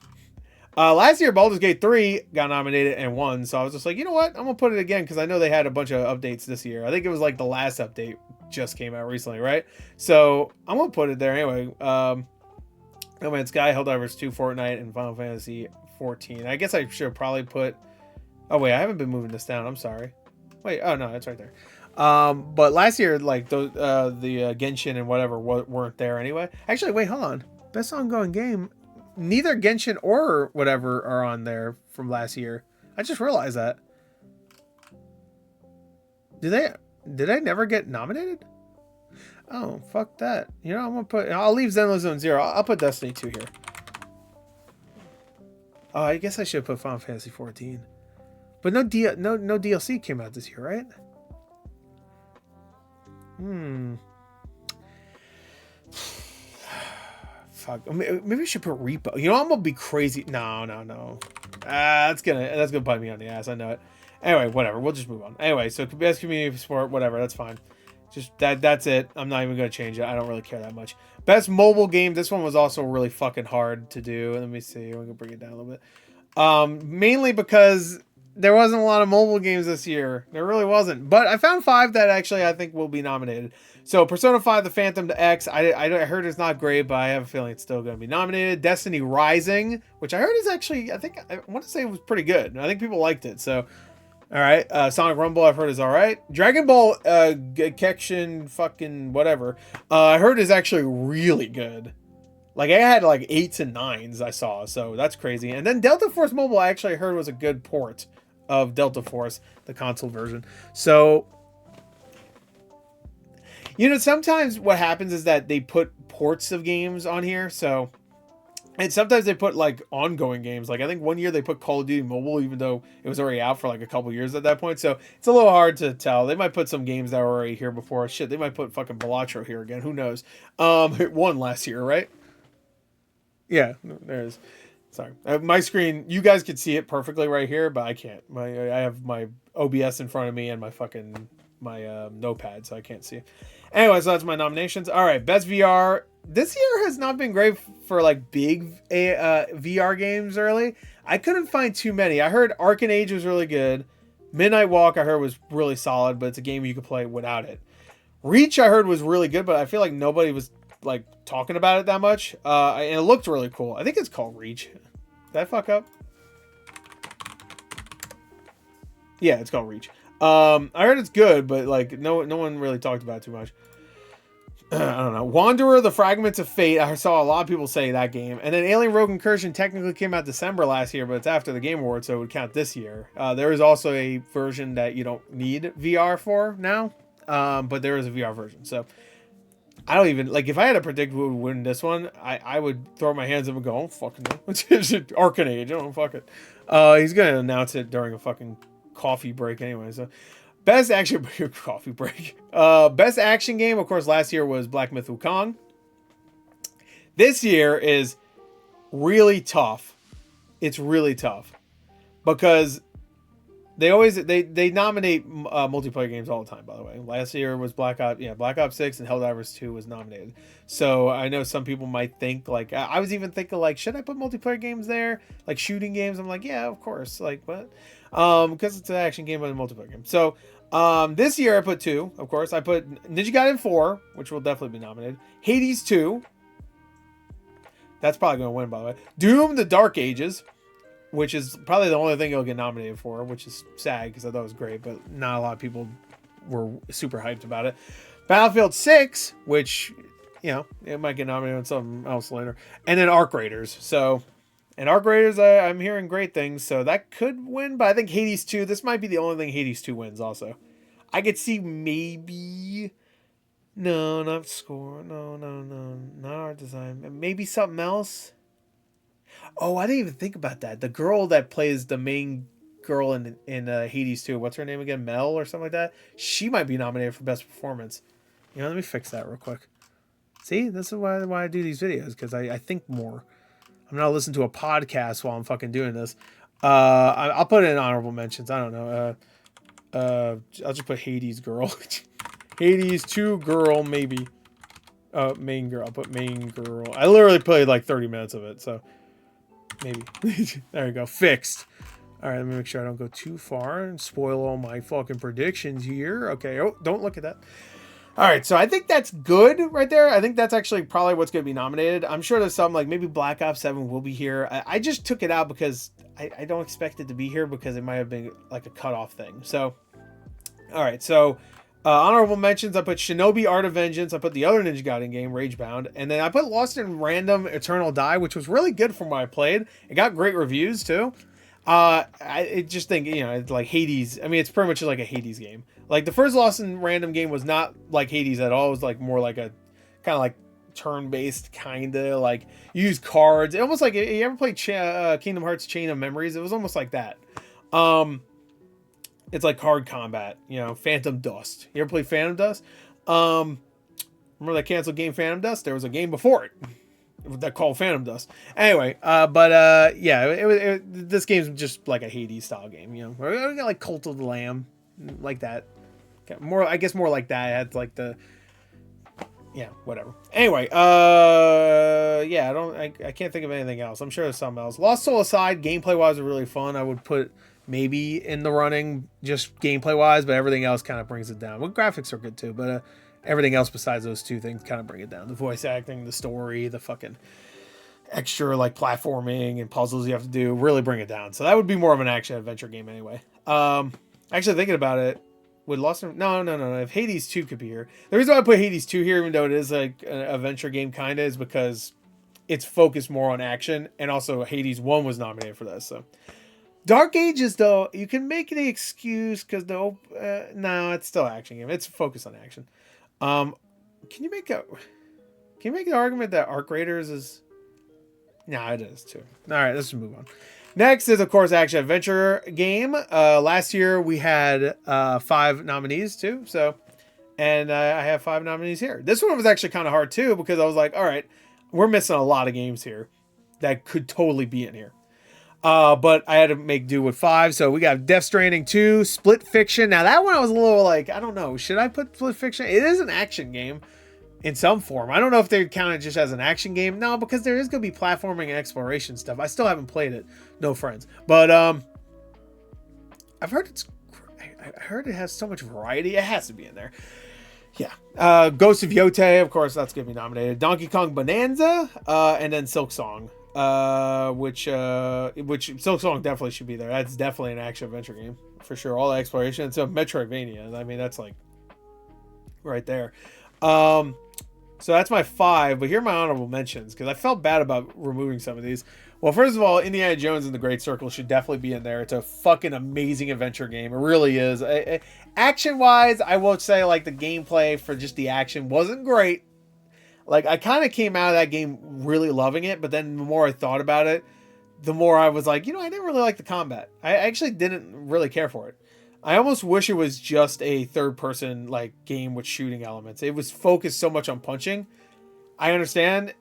last year Baldur's Gate 3 got nominated and won. So I was just like, you know what? I'm gonna put it again because I know they had a bunch of updates this year. I think it was like the last update just came out recently, right? So I'm gonna put it there anyway. No Man's Sky, Helldivers 2, Fortnite, and Final Fantasy 14. I guess I should probably put. Oh wait, I haven't been moving this down. I'm sorry. Wait, oh no, it's right there. But last year, like the Genshin and whatever weren't there anyway. Actually, wait, hold on. Best ongoing game. Neither Genshin or whatever are on there from last year. I just realized that. Did I never get nominated? Oh, fuck that. You know, I'm gonna put. I'll leave Zenless Zone Zero. I'll put Destiny 2 here. Oh, I guess I should put Final Fantasy 14. But no DLC came out this year, right? Fuck. Maybe I should put Repo. You know, I'm gonna be crazy. No. That's gonna bite me on the ass. I know it. Anyway, whatever. We'll just move on. Anyway, so best community support, whatever. That's fine. Just that's it. I'm not even gonna change it. I don't really care that much. Best mobile game. This one was also really fucking hard to do. Let me see. I'm gonna bring it down a little bit. Mainly because there wasn't a lot of mobile games this year. There really wasn't. But I found 5 that actually I think will be nominated. So Persona 5: The Phantom X. I heard it's not great, but I have a feeling it's still going to be nominated. Destiny Rising, which I heard is actually, I want to say it was pretty good. I think people liked it. So, all right. Sonic Rumble, I've heard is all right. Dragon Ball Kekshin fucking whatever. I heard is actually really good. Like, I had like 8s and 9s I saw, so that's crazy. And then Delta Force Mobile, I actually heard was a good port of Delta Force, the console version. So, you know, sometimes what happens is that they put ports of games on here. So, and sometimes they put like ongoing games. Like I think one year they put Call of Duty Mobile, even though it was already out for like a couple years at that point. So it's a little hard to tell. They might put some games that were already here before. Shit, they might put fucking Balatro here again. Who knows? It won last year, right? Yeah, there it is. Sorry, my screen. You guys could see it perfectly right here, but I can't. I have my OBS in front of me and my notepad, so I can't see it. Anyway, so that's my nominations. All right, best VR. This year has not been great for like big VR games early. I couldn't find too many. I heard Arcane Age was really good. Midnight Walk I heard was really solid, but it's a game you could play without it. Reach I heard was really good, but I feel like nobody was like talking about it that much. And it looked really cool. I think it's called Reach. Did I fuck up? Yeah, it's called Reach. I heard it's good, but like no one really talked about it too much. I don't know. Wanderer, The Fragments of Fate. I saw a lot of people say that game. And then Alien Rogue Incursion technically came out December last year, but it's after the Game Awards, so it would count this year. There is also a version that you don't need VR for now, but there is a VR version. So I don't even, like, if I had to predict who would win this one, I would throw my hands up and go, oh, fucking no. It's Arcane Age. Oh, fuck it. He's going to announce it during a fucking coffee break anyway, so... Best action coffee break. Best action game, of course, last year was Black Myth Wukong. This year is really tough. It's really tough because they nominate multiplayer games all the time. By the way, last year was Black Ops 6 and Helldivers 2 was nominated. So I know some people might think like I was even thinking like, should I put multiplayer games there, like shooting games? I'm like, yeah, of course, like what? Because it's an action game but a multiplayer game. So this year I put 2, of course. I put Ninja Gaiden 4, which will definitely be nominated. Hades 2, That's probably going to win, by the way. Doom: The Dark Ages, which is probably the only thing he'll get nominated for, which is sad because I thought it was great, but not a lot of people were super hyped about it. Battlefield 6, which, you know, it might get nominated on something else later. And then Arc Raiders. So, and Arc Raiders, I'm hearing great things, so that could win, but I think Hades 2, this might be the only thing Hades 2 wins also. I could see maybe... No, not score. No. Not art design. Maybe something else. Oh, I didn't even think about that. The girl that plays the main girl in Hades 2. What's her name again? Mel or something like that? She might be nominated for best performance. You know, let me fix that real quick. See, this is why I do these videos, because I think more. I'm not listening to a podcast while I'm fucking doing this. I'll put it in honorable mentions. I don't know. I'll just put Hades girl. Hades 2 girl, maybe. Main girl. I'll put main girl. I literally played like 30 minutes of it, so maybe. There you go. Fixed. All right, let me make sure I don't go too far and spoil all my fucking predictions here. Okay. Oh, don't look at that. All right, so I think that's good right there. I think that's actually probably what's going to be nominated. I'm sure there's something like maybe Black Ops 7 will be here. I just took it out because I don't expect it to be here because it might have been like a cutoff thing. So, all right, so honorable mentions, I put Shinobi Art of Vengeance. I put the other Ninja Gaiden game, Ragebound. And then I put Lost in Random Eternal Die, which was really good from what I played. It got great reviews too. I just think, you know, it's like Hades. I mean, it's pretty much like a Hades game. Like the first Lost in Random game was not like Hades at all. It was like more like a kind of like turn-based kind of like you use cards. It almost like, you ever played Kingdom Hearts Chain of Memories? It was almost like that. It's like card combat, you know, Phantom Dust. You ever play Phantom Dust? Remember that canceled game Phantom Dust? There was a game before it that called Phantom Dust. Anyway, yeah, this game's just like a Hades style game, you know. We got like Cult of the Lamb, like that. More, I guess, more like that. It had like the, yeah, whatever. Anyway, yeah, I can't think of anything else. I'm sure there's something else. Lost Soul aside, gameplay wise, was really fun. I would put maybe in the running just gameplay wise, but everything else kind of brings it down. Well, graphics are good too, but everything else besides those two things kind of bring it down. The voice acting, the story, the fucking extra like platforming and puzzles you have to do really bring it down. So that would be more of an action adventure game anyway. Actually thinking about it, would Lost in... No. If Hades 2 could be here. The reason why I put Hades 2 here, even though it is like an adventure game kind of, is because it's focused more on action, and also Hades 1 was nominated for this. So Dark Ages, though, you can make the excuse because no, it's still an action game. It's focused on action. Can you make the argument that Arc Raiders is... No, it is too. All right, let's just move on. Next is, of course, action adventure game. Last year we had 5 nominees too. So, and I have 5 nominees here. This one was actually kind of hard too because I was like, all right, we're missing a lot of games here that could totally be in here. But I had to make do with 5. So we got Death Stranding 2, Split Fiction. Now that one I was a little like, I don't know, should I put Split Fiction? It is an action game in some form. I don't know if they count it just as an action game. No, because there is going to be platforming and exploration stuff. I still haven't played it. No friends. But I've heard I heard it has so much variety. It has to be in there. Yeah. Ghost of Yotei, of course, that's going to be nominated. Donkey Kong Bonanza, and then Silk Song. Which Silk Song definitely should be there. That's definitely an action adventure game for sure. All the exploration. It's a Metroidvania. I mean, that's like right there. So that's my 5, but here are my honorable mentions because I felt bad about removing some of these. Well, first of all, Indiana Jones and the Great Circle should definitely be in there. It's a fucking amazing adventure game. It really is. Action-wise, I won't say like the gameplay for just the action wasn't great. Like I kind of came out of that game really loving it, but then the more I thought about it, the more I was like, you know, I didn't really like the combat. I actually didn't really care for it. I almost wish it was just a third-person like game with shooting elements. It was focused so much on punching. I understand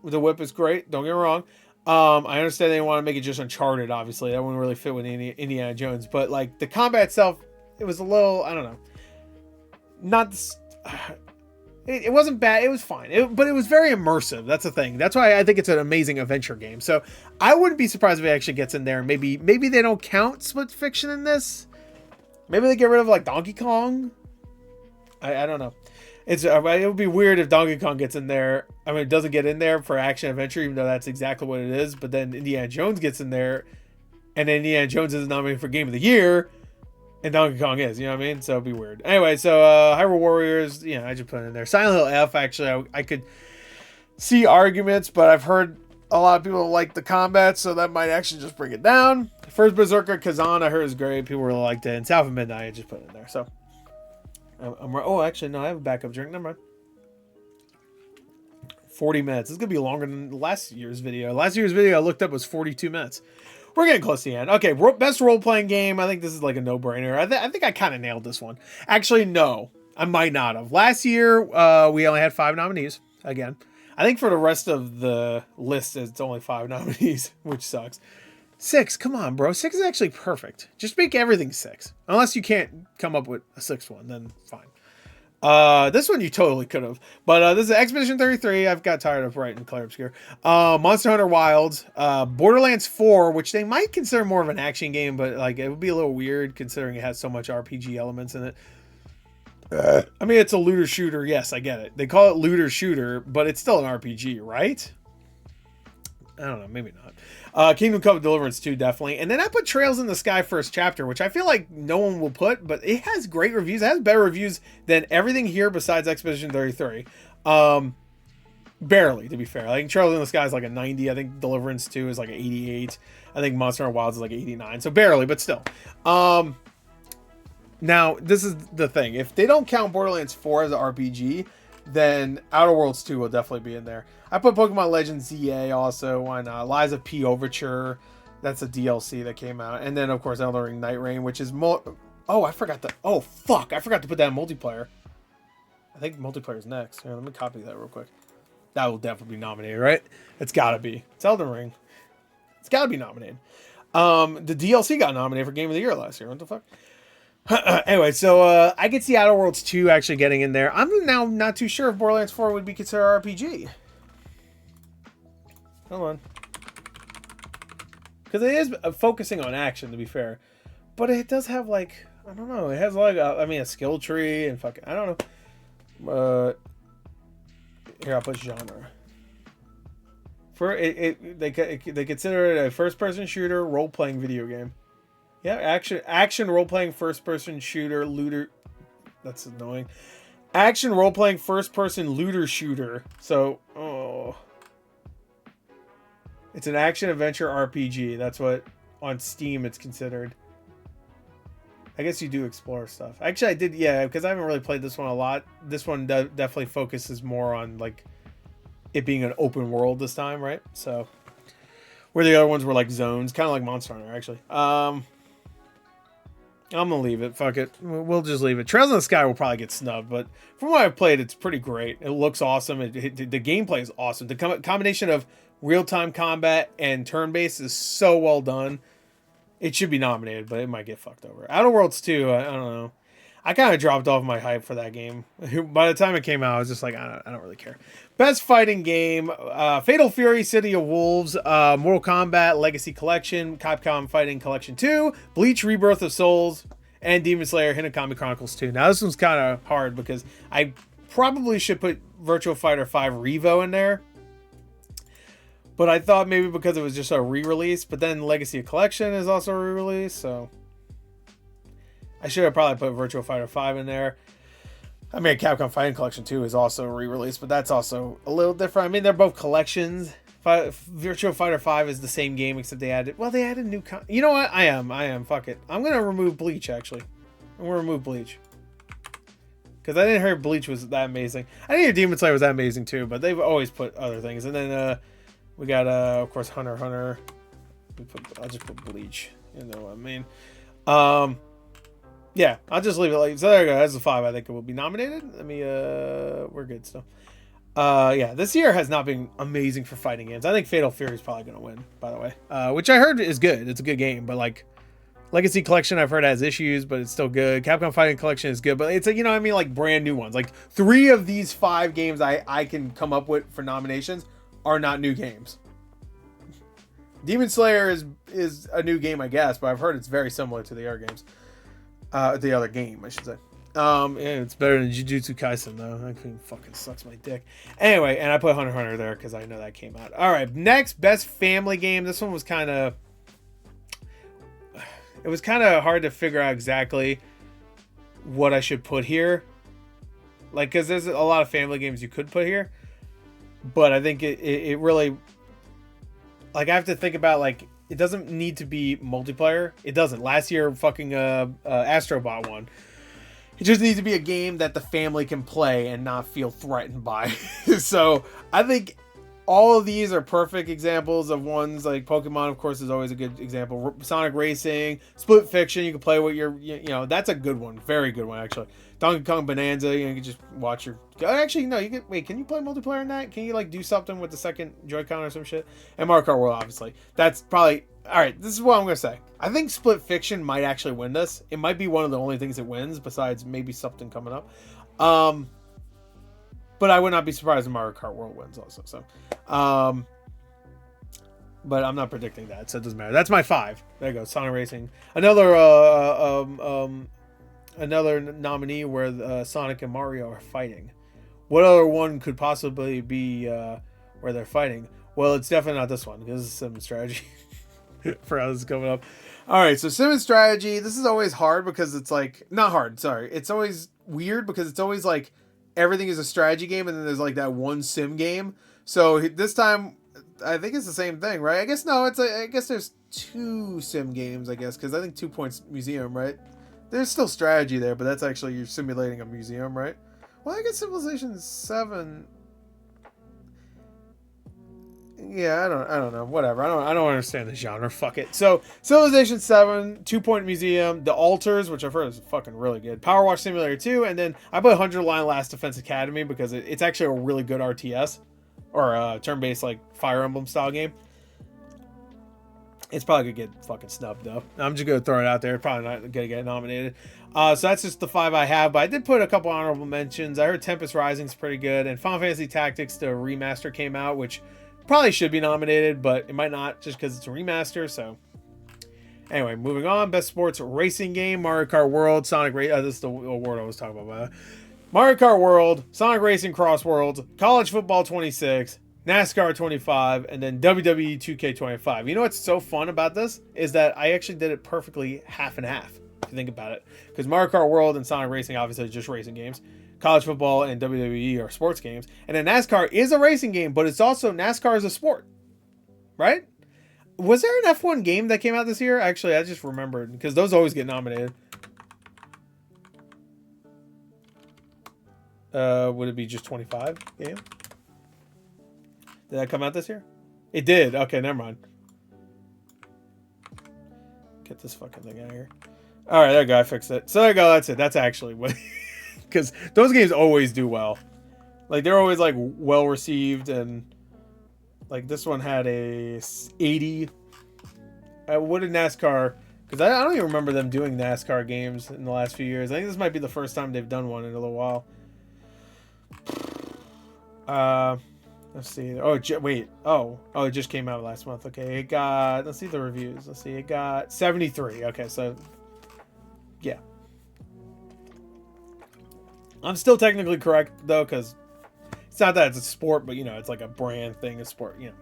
the whip is great. Don't get me wrong. I understand they want to make it just Uncharted. Obviously, that wouldn't really fit with Indiana Jones. But like the combat itself, it was a little, I don't know. Not. It wasn't bad. It was fine. But it was very immersive. That's the thing. That's why I think it's an amazing adventure game. So I wouldn't be surprised if it actually gets in there. Maybe they don't count Split Fiction in this. Maybe they get rid of like Donkey Kong. I don't know. it would be weird if Donkey Kong gets in there. I mean, it doesn't get in there for action adventure, even though that's exactly what it is. But then Indiana Jones gets in there, and then Indiana Jones is nominated for Game of the Year, and Donkey Kong is. You know what I mean? So it'd be weird. Anyway, so Hyrule Warriors. Yeah, I just put it in there. Silent Hill F. Actually, I could see arguments, but I've heard a lot of people like the combat, so that might actually just bring it down. First Berserker Kazan, I heard is great. People really liked it. And South of Midnight, I just put it in there. So. Oh, actually, no, I have a backup drink. Never mind. 40 minutes. This is going to be longer than last year's video. Last year's video I looked up was 42 minutes. We're getting close to the end. Okay, best role-playing game. I think this is like a no-brainer. I think I kind of nailed this one. Actually, no. I might not have. Last year, we only had 5 nominees. Again. I think for the rest of the list, it's only 5 nominees, which sucks. 6, come on, bro. 6 is actually perfect. Just make everything 6. Unless you can't come up with a 6th one, then fine. This one you totally could have. But this is Expedition 33. I've got tired of writing Claire Obscure. Monster Hunter Wilds. Borderlands 4, which they might consider more of an action game, but like it would be a little weird considering it has so much RPG elements in it. I mean, it's a looter shooter. Yes, I get it. They call it looter shooter, but it's still an RPG, right? I don't know. Maybe not. Kingdom Come Deliverance 2, definitely. And then I put Trails in the Sky first chapter, which I feel like no one will put, but it has great reviews. It has better reviews than everything here besides Expedition 33. Barely, to be fair. I think Trails in the Sky is like a 90. I think Deliverance 2 is like an 88. I think Monster Hunter Wilds is like 89. So barely, but still. Now, this is the thing. If they don't count Borderlands 4 as an RPG, then Outer Worlds 2 will definitely be in there. I put Pokemon Legends ZA also. Why not? Lies of P Overture. That's a DLC that came out. And then, of course, Elden Ring Night Rain, which is... Oh, I forgot to... Oh, fuck. I forgot to put that in multiplayer. I think multiplayer is next. Here, let me copy that real quick. That will definitely be nominated, right? It's got to be. It's Elden Ring. It's got to be nominated. The DLC got nominated for Game of the Year last year. What the fuck? Anyway, so I could see Outer Worlds 2 actually getting in there. I'm now not too sure if Borderlands 4 would be considered RPG. Hold on. Because it is focusing on action, to be fair. But it does have, like, I don't know. It has, like, a skill tree and fucking, I don't know. Here, I'll put genre. They consider it a first-person shooter role-playing video game. Yeah, action role-playing first-person shooter looter. That's annoying. Action role-playing first-person looter shooter. So, it's an action-adventure RPG. That's what, on Steam, it's considered. I guess you do explore stuff. Actually, I did, yeah, because I haven't really played this one a lot. This one definitely focuses more on, like, it being an open world this time, right? So, where the other ones were, like, zones. Kind of like Monster Hunter, actually. I'm going to leave it. Fuck it. We'll just leave it. Trails in the Sky will probably get snubbed, but from what I've played, it's pretty great. It looks awesome. The gameplay is awesome. The combination of real-time combat and turn-based is so well done. It should be nominated, but it might get fucked over. Outer Worlds 2, I don't know. I kind of dropped off my hype for that game. By the time it came out, I was just like, I don't really care. Best fighting game, Fatal Fury, City of Wolves, Mortal Kombat, Legacy Collection, Capcom Fighting Collection 2, Bleach, Rebirth of Souls, and Demon Slayer, Hinokami Chronicles 2. Now, this one's kind of hard because I probably should put Virtua Fighter 5 Revo in there. But I thought maybe because it was just a re-release, but then Legacy Collection is also a re-release, so... I should have probably put Virtua Fighter 5 in there. I mean, Capcom Fighting Collection 2 is also a re-release, but that's also a little different. I mean, they're both collections. Virtua Fighter 5 is the same game, except they added new you know what? I am. Fuck it. I'm going to remove Bleach, actually. I'm going to remove Bleach. Because I didn't hear Bleach was that amazing. I didn't hear Demon Slayer was that amazing, too, but they've always put other things. And then we got, of course, Hunter x Hunter. I'll just put Bleach. You know what I mean? Yeah, I'll just leave it like so. There you go. That's a 5. I think it will be nominated. Let me. We're good still. Yeah, this year has not been amazing for fighting games. I think Fatal Fury is probably going to win. By the way, which I heard is good. It's a good game, but like Legacy Collection, I've heard has issues, but it's still good. Capcom Fighting Collection is good, but it's you know what I mean, like brand new ones. Like 3 of these 5 games I can come up with for nominations are not new games. Demon Slayer is a new game, I guess, but I've heard it's very similar to the other games. The other game, I should say. Yeah, it's better than Jujutsu Kaisen though. That thing fucking sucks my dick. Anyway, and I put Hunter x Hunter there because I know that came out. All right, next best family game. This one was kind of, it was kind of hard to figure out exactly what I should put here. Like, because there's a lot of family games you could put here, but I think it really, like, I have to think about, like, it doesn't need to be multiplayer. It doesn't. Last year, fucking Astrobot won. It just needs to be a game that the family can play and not feel threatened by. So I think all of these are perfect examples of ones. Like Pokemon, of course, is always a good example. Sonic Racing, Split Fiction, you can play with your, you know, that's a good one. Very good one, actually. Donkey Kong Bonanza, you know, you can just watch your... Actually, no, you can... Wait, can you play multiplayer in that? Can you, like, do something with the second Joy-Con or some shit? And Mario Kart World, obviously. That's probably... Alright, this is what I'm going to say. I think Split Fiction might actually win this. It might be one of the only things it wins, besides maybe something coming up. But I would not be surprised if Mario Kart World wins also. So, but I'm not predicting that, so it doesn't matter. That's my 5. There you go, Sonic Racing. Another nominee where Sonic and Mario are fighting. What other one could possibly be where they're fighting? Well, it's definitely not this one because it's Sim Strategy. For how this is coming up. All right, so Sim Strategy. This is always hard because it's like not hard. Sorry, it's always weird because it's always like everything is a strategy game, and then there's like that one sim game. So this time, I think it's the same thing, right? I guess no. It's I guess there's 2 sim games. I guess because I think 2 Points Museum, right? There's still strategy there, but that's actually you're simulating a museum, right? Well, I guess Civilization 7. Yeah, I don't know. Whatever. I don't understand the genre. Fuck it. So Civilization 7, 2 Point Museum, The Alters, which I've heard is fucking really good. Power Wash Simulator 2, and then I put 100 Line Last Defense Academy because it's actually a really good RTS or turn-based like Fire Emblem style game. It's probably gonna get fucking snubbed though. I'm just gonna throw it out there. Probably not gonna get nominated. So that's just the 5 I have. But I did put a couple honorable mentions. I heard Tempest Rising is pretty good, and Final Fantasy Tactics the remaster came out, which probably should be nominated, but it might not just because it's a remaster. So anyway, moving on. Best sports racing game: Mario Kart World, Sonic Racing. This is the award I was talking about. Mario Kart World, Sonic Racing Cross Worlds, College Football 26. NASCAR 25, and then WWE 2K25. You know what's so fun about this is that I actually did it perfectly half and half, if you think about it. Because Mario Kart World and Sonic Racing obviously are just racing games. College football and WWE are sports games. And then NASCAR is a racing game, but it's also NASCAR is a sport. Right? Was there an F1 game that came out this year? Actually, I just remembered, because those always get nominated. Would it be just 25 game? Did that come out this year? It did. Okay, never mind. Get this fucking thing out of here. All right, there you go. I fixed it. So there you go. That's it. That's actually what... Because those games always do well. Like, they're always, like, well received. And, like, this one had a 80. What did NASCAR... Because I don't even remember them doing NASCAR games in the last few years. I think this might be the first time they've done one in a little while. Let's see. Oh, wait. Oh, it just came out last month. Okay, it got... Let's see the reviews. Let's see. It got 73. Okay, so... Yeah. I'm still technically correct, though, because it's not that it's a sport, but, you know, it's like a brand thing, a sport, you know.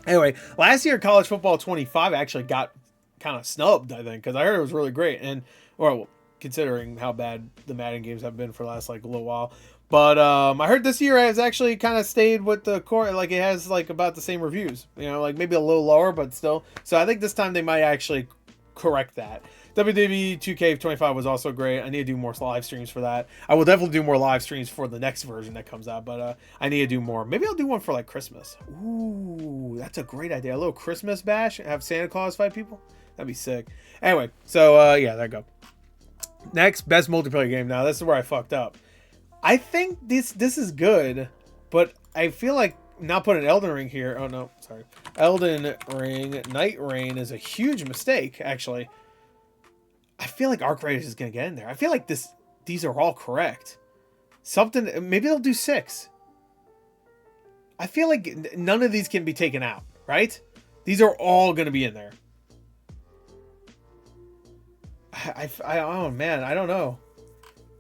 Anyway, last year, College Football 25 actually got kind of snubbed, I think, because I heard it was really great. And, well, considering how bad the Madden games have been for the last, like, a little while. But I heard this year has actually kind of stayed with the core. Like, it has, like, about the same reviews. You know, like, maybe a little lower, but still. So I think this time they might actually correct that. WWE 2K25 was also great. I need to do more live streams for that. I will definitely do more live streams for the next version that comes out, but I need to do more. Maybe I'll do one for, like, Christmas. Ooh, that's a great idea. A little Christmas bash and have Santa Claus fight people. That'd be sick. Anyway, so, yeah, there you go. Next, best multiplayer game. Now, this is where I fucked up. I think this is good, but I feel like not putting Elden Ring here. Oh, no, sorry. Elden Ring, Night Rain is a huge mistake, actually. I feel like Arc Raiders is going to get in there. I feel like these are all correct. Something, maybe they'll do 6. I feel like none of these can be taken out, right? These are all going to be in there. Oh, man, I don't know.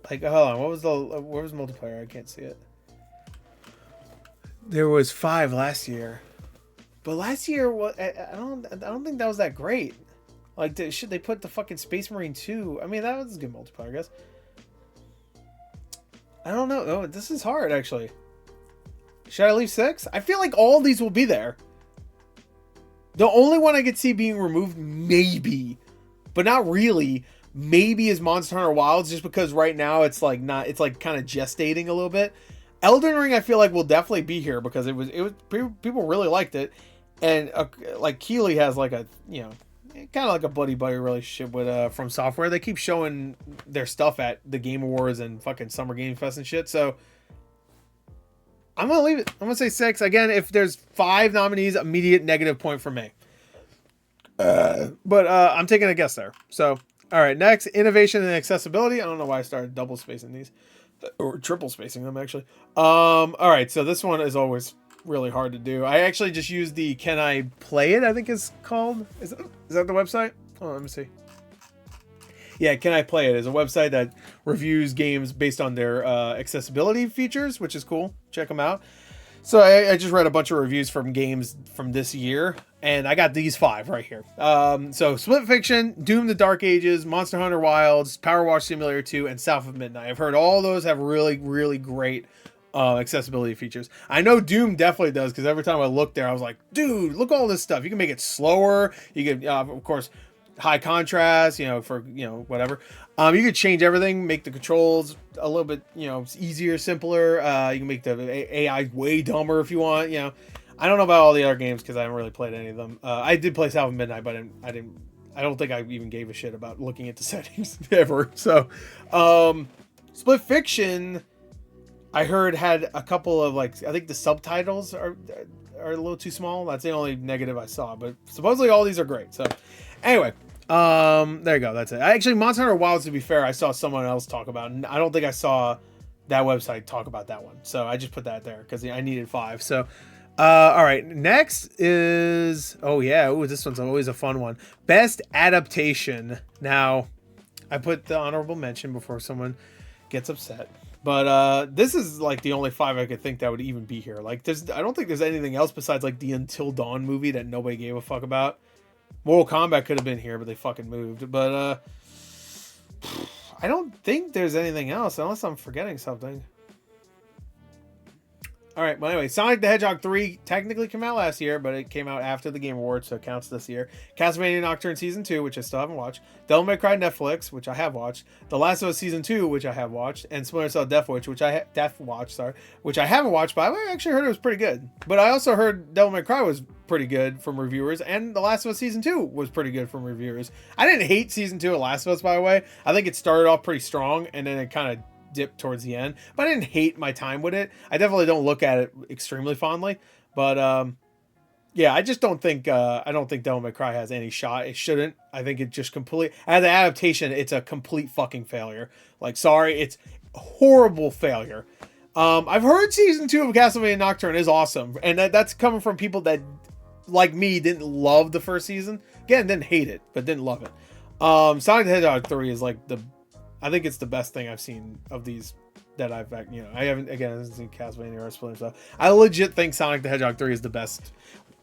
Like, hold on, where was multiplayer? I can't see it. There was 5 last year, but last year, I don't think that was that great. Like, should they put the fucking Space Marine 2? I mean, that was a good multiplayer, I guess. I don't know. Oh, this is hard, actually. Should I leave 6? I feel like all these will be there. The only one I could see being removed, maybe, but not really, maybe is Monster Hunter Wilds, just because right now it's like kind of gestating a little bit. Elden Ring, I feel like will definitely be here because it was people really liked it, and like Keeley has like a, you know, kind of like a buddy relationship with From Software. They keep showing their stuff at the Game Awards and fucking Summer Game Fest and shit. So I'm gonna leave it. I'm gonna say 6 again. If there's 5 nominees, immediate negative point for me. But I'm taking a guess there. So all right, next, innovation and accessibility. I don't know why I started double spacing these or triple spacing them actually. All right, so this one is always really hard to do. I actually just used the Can I Play It, I think it's called. Is that the website? Oh, let me see. Yeah, Can I Play It is a website that reviews games based on their accessibility features, which is cool. Check them out. So I just read a bunch of reviews from games from this year, and I got these 5 right here. So Split Fiction, Doom: The Dark Ages, Monster Hunter Wilds, Power Wash Simulator 2, and South of Midnight. I've heard all those have really, really great accessibility features. I know Doom definitely does, because every time I looked there, I was like, dude, look at all this stuff. You can make it slower. You can, of course, high contrast, you know, for, you know, whatever. You could change everything, make the controls a little bit, you know, easier, simpler. You can make the AI way dumber if you want, you know. I don't know about all the other games because I haven't really played any of them. I did play South of Midnight, but I don't think I even gave a shit about looking at the settings ever. So, Split Fiction, I heard had a couple of, like, I think the subtitles are a little too small. That's the only negative I saw, but supposedly all these are great. So anyway, there you go. That's it. Actually, Monster Hunter Wilds, to be fair, I saw someone else talk about, and I don't think I saw that website talk about that one. So I just put that there because I needed 5. So, all right. Next is, oh yeah, ooh, this one's always a fun one. Best adaptation. Now, I put the honorable mention before someone gets upset. But this is like the only 5 I could think that would even be here. Like, I don't think there's anything else besides like the Until Dawn movie that nobody gave a fuck about. Mortal Kombat could have been here, but they fucking moved. But I don't think there's anything else unless I'm forgetting something. All right, well, anyway, Sonic the Hedgehog 3 technically came out last year, but it came out after the Game Awards, so it counts this year. Castlevania Nocturne Season 2, which I still haven't watched. Devil May Cry Netflix, which I have watched. The Last of Us Season 2, which I have watched. And Splinter Cell Death Watch, which I haven't watched, but I actually heard it was pretty good. But I also heard Devil May Cry was pretty good from reviewers, and The Last of Us Season 2 was pretty good from reviewers. I didn't hate Season 2 of Last of Us, by the way. I think it started off pretty strong, and then it kind of dipped towards the end, but I didn't hate my time with it. I definitely don't look at it extremely fondly, but yeah, I just don't think Devil May Cry has any shot. It shouldn't. I think it just as an adaptation, it's a complete fucking failure. Like, sorry, it's a horrible failure. I've heard Season 2 of Castlevania Nocturne is awesome, and that's coming from people that, like me, didn't love the first season. Again, didn't hate it, but didn't love it. Sonic the Hedgehog 3 is like I think it's the best thing I've seen of these that I've, you know, I haven't seen Castlevania or Splinter Cell. I legit think Sonic the Hedgehog 3 is the best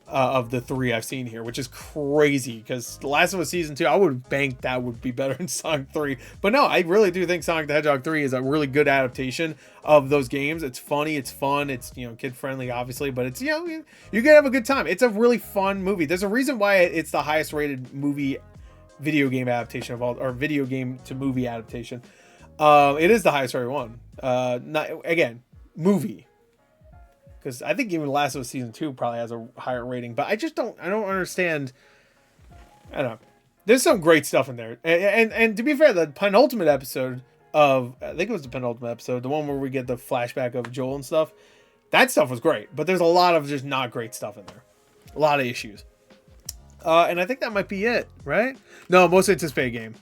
of the 3 I've seen here, which is crazy because The Last of Us Season 2, I would have banked that would be better than Sonic 3. But no, I really do think Sonic the Hedgehog 3 is a really good adaptation of those games. It's funny, it's fun, it's, you know, kid friendly, obviously, but it's, you know, you can have a good time. It's a really fun movie. There's a reason why it's the highest rated video game adaptation of all, or video game to movie adaptation. It is the highest rated one. Movie, because I think even Last of Us Season 2 probably has a higher rating, but I don't understand. I don't know. There's some great stuff in there, and to be fair, the penultimate episode of, I think it was the penultimate episode, the one where we get the flashback of Joel and stuff, that stuff was great, but there's a lot of just not great stuff in there, a lot of issues. And I think that might be it, right? No, most anticipated game.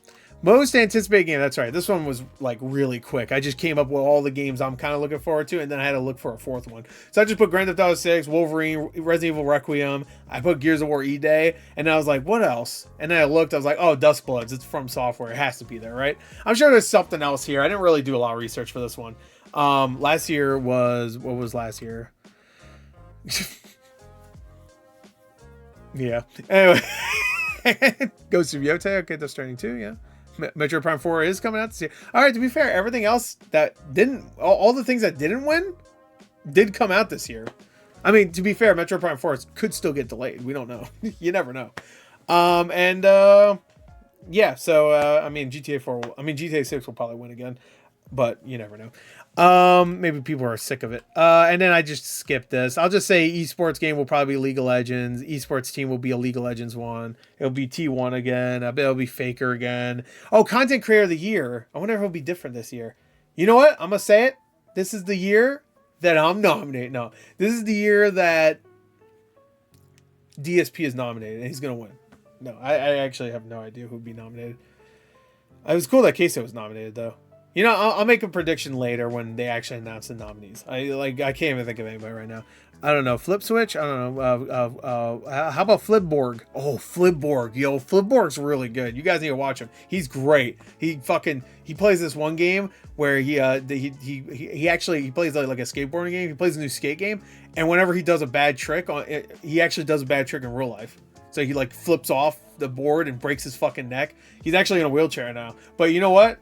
Most anticipated game. That's right. This one was like really quick. I just came up with all the games I'm kind of looking forward to, and then I had to look for a fourth one. So I just put Grand Theft Auto 6, Wolverine, Resident Evil Requiem. I put Gears of War E-Day, and I was like, what else? And then I looked. I was like, oh, Duskbloods. It's from Software. It has to be there, right? I'm sure there's something else here. I didn't really do a lot of research for this one. Last year was what was last year? Yeah. Anyway, Ghost of Yotei. Okay, Death Stranding 2. Yeah. Metro Prime 4 is coming out this year. All right, to be fair, everything else that didn't, all the things that didn't win, did come out this year. I mean, to be fair, Metro Prime 4 could still get delayed. We don't know. You never know. Yeah. So I mean, GTA 6 will probably win again, but you never know. Maybe people are sick of it. And then I just skipped this. I'll just say esports game will probably be League of Legends. Esports team will be a League of Legends one. It'll be T1 again. I bet it'll be Faker again. Oh, content creator of the year. I wonder if it'll be different this year. You know what? I'm gonna say it. This is the year that I'm nominated. No, this is the year that DSP is nominated, and he's gonna win. No, I actually have no idea who'd be nominated. It was cool that Queso was nominated though. You know, I'll make a prediction later when they actually announce the nominees. I can't even think of anybody right now. I don't know. Flip Switch? I don't know. How about Flipborg? Oh, Flipborg. Yo, Flipborg's really good. You guys need to watch him. He's great. He plays this one game where he plays like a skateboarding game. He plays a new skate game, and whenever he does a bad trick he actually does a bad trick in real life. So he like flips off the board and breaks his fucking neck. He's actually in a wheelchair now. But you know what?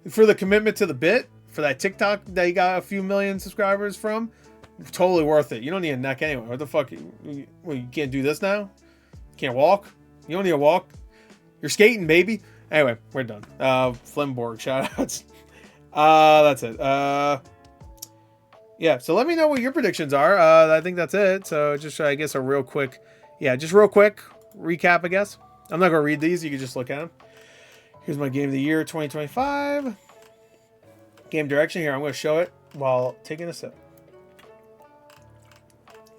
For the commitment to the bit, for that TikTok that he got a few million subscribers from, totally worth it. You don't need a neck anyway. What the fuck? You can't do this now? Can't walk? You don't need to walk? You're skating, baby. Anyway, we're done. Flimborg, shoutouts. That's it. Yeah, so let me know what your predictions are. I think that's it. So just, I guess, real quick recap, I guess. I'm not going to read these. You can just look at them. Here's my game of the year 2025. Game direction here. I'm going to show it while taking a sip.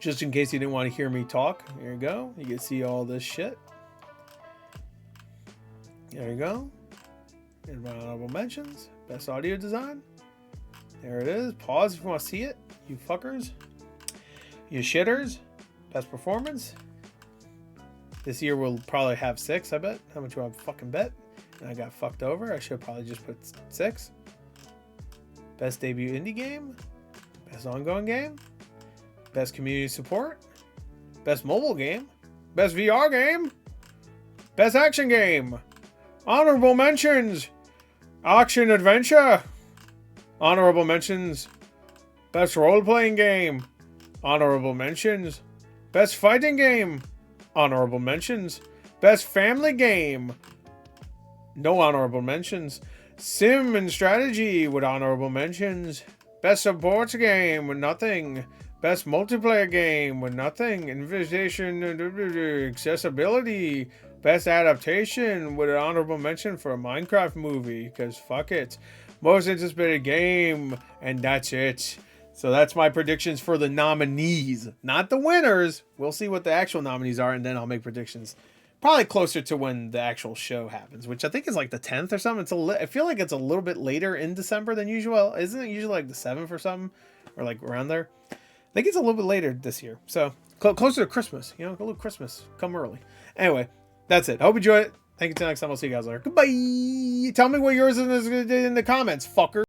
Just in case you didn't want to hear me talk. Here you go. You can see all this shit. There you go. And my honorable mentions. Best audio design. There it is. Pause if you want to see it. You fuckers. You shitters. Best performance. This year we'll probably have 6, I bet. How much do I fucking bet? And I got fucked over. I should probably just put 6. Best debut indie game. Best ongoing game. Best community support. Best mobile game. Best VR game. Best action game. Honorable mentions. Action adventure. Honorable mentions. Best role-playing game. Honorable mentions. Best fighting game. Honorable mentions. Best family game. No honorable mentions. Sim and strategy with honorable mentions. Best supports game with nothing. Best multiplayer game with nothing. Invitation, accessibility. Best adaptation with an honorable mention for a Minecraft movie, because fuck it. Most anticipated game, and that's it. So that's my predictions for the nominees, not the winners. We'll see what the actual nominees are, and then I'll make predictions probably closer to when the actual show happens, which I think is like the 10th or something. I feel like it's a little bit later in December than usual. Isn't it usually like the 7th or something, or like around there? I think it's a little bit later this year, so closer to Christmas. You know, a little Christmas, come early. Anyway, that's it. I hope you enjoy it. Thank you. Till next time. I'll see you guys later. Goodbye. Tell me what yours is in the comments, fucker.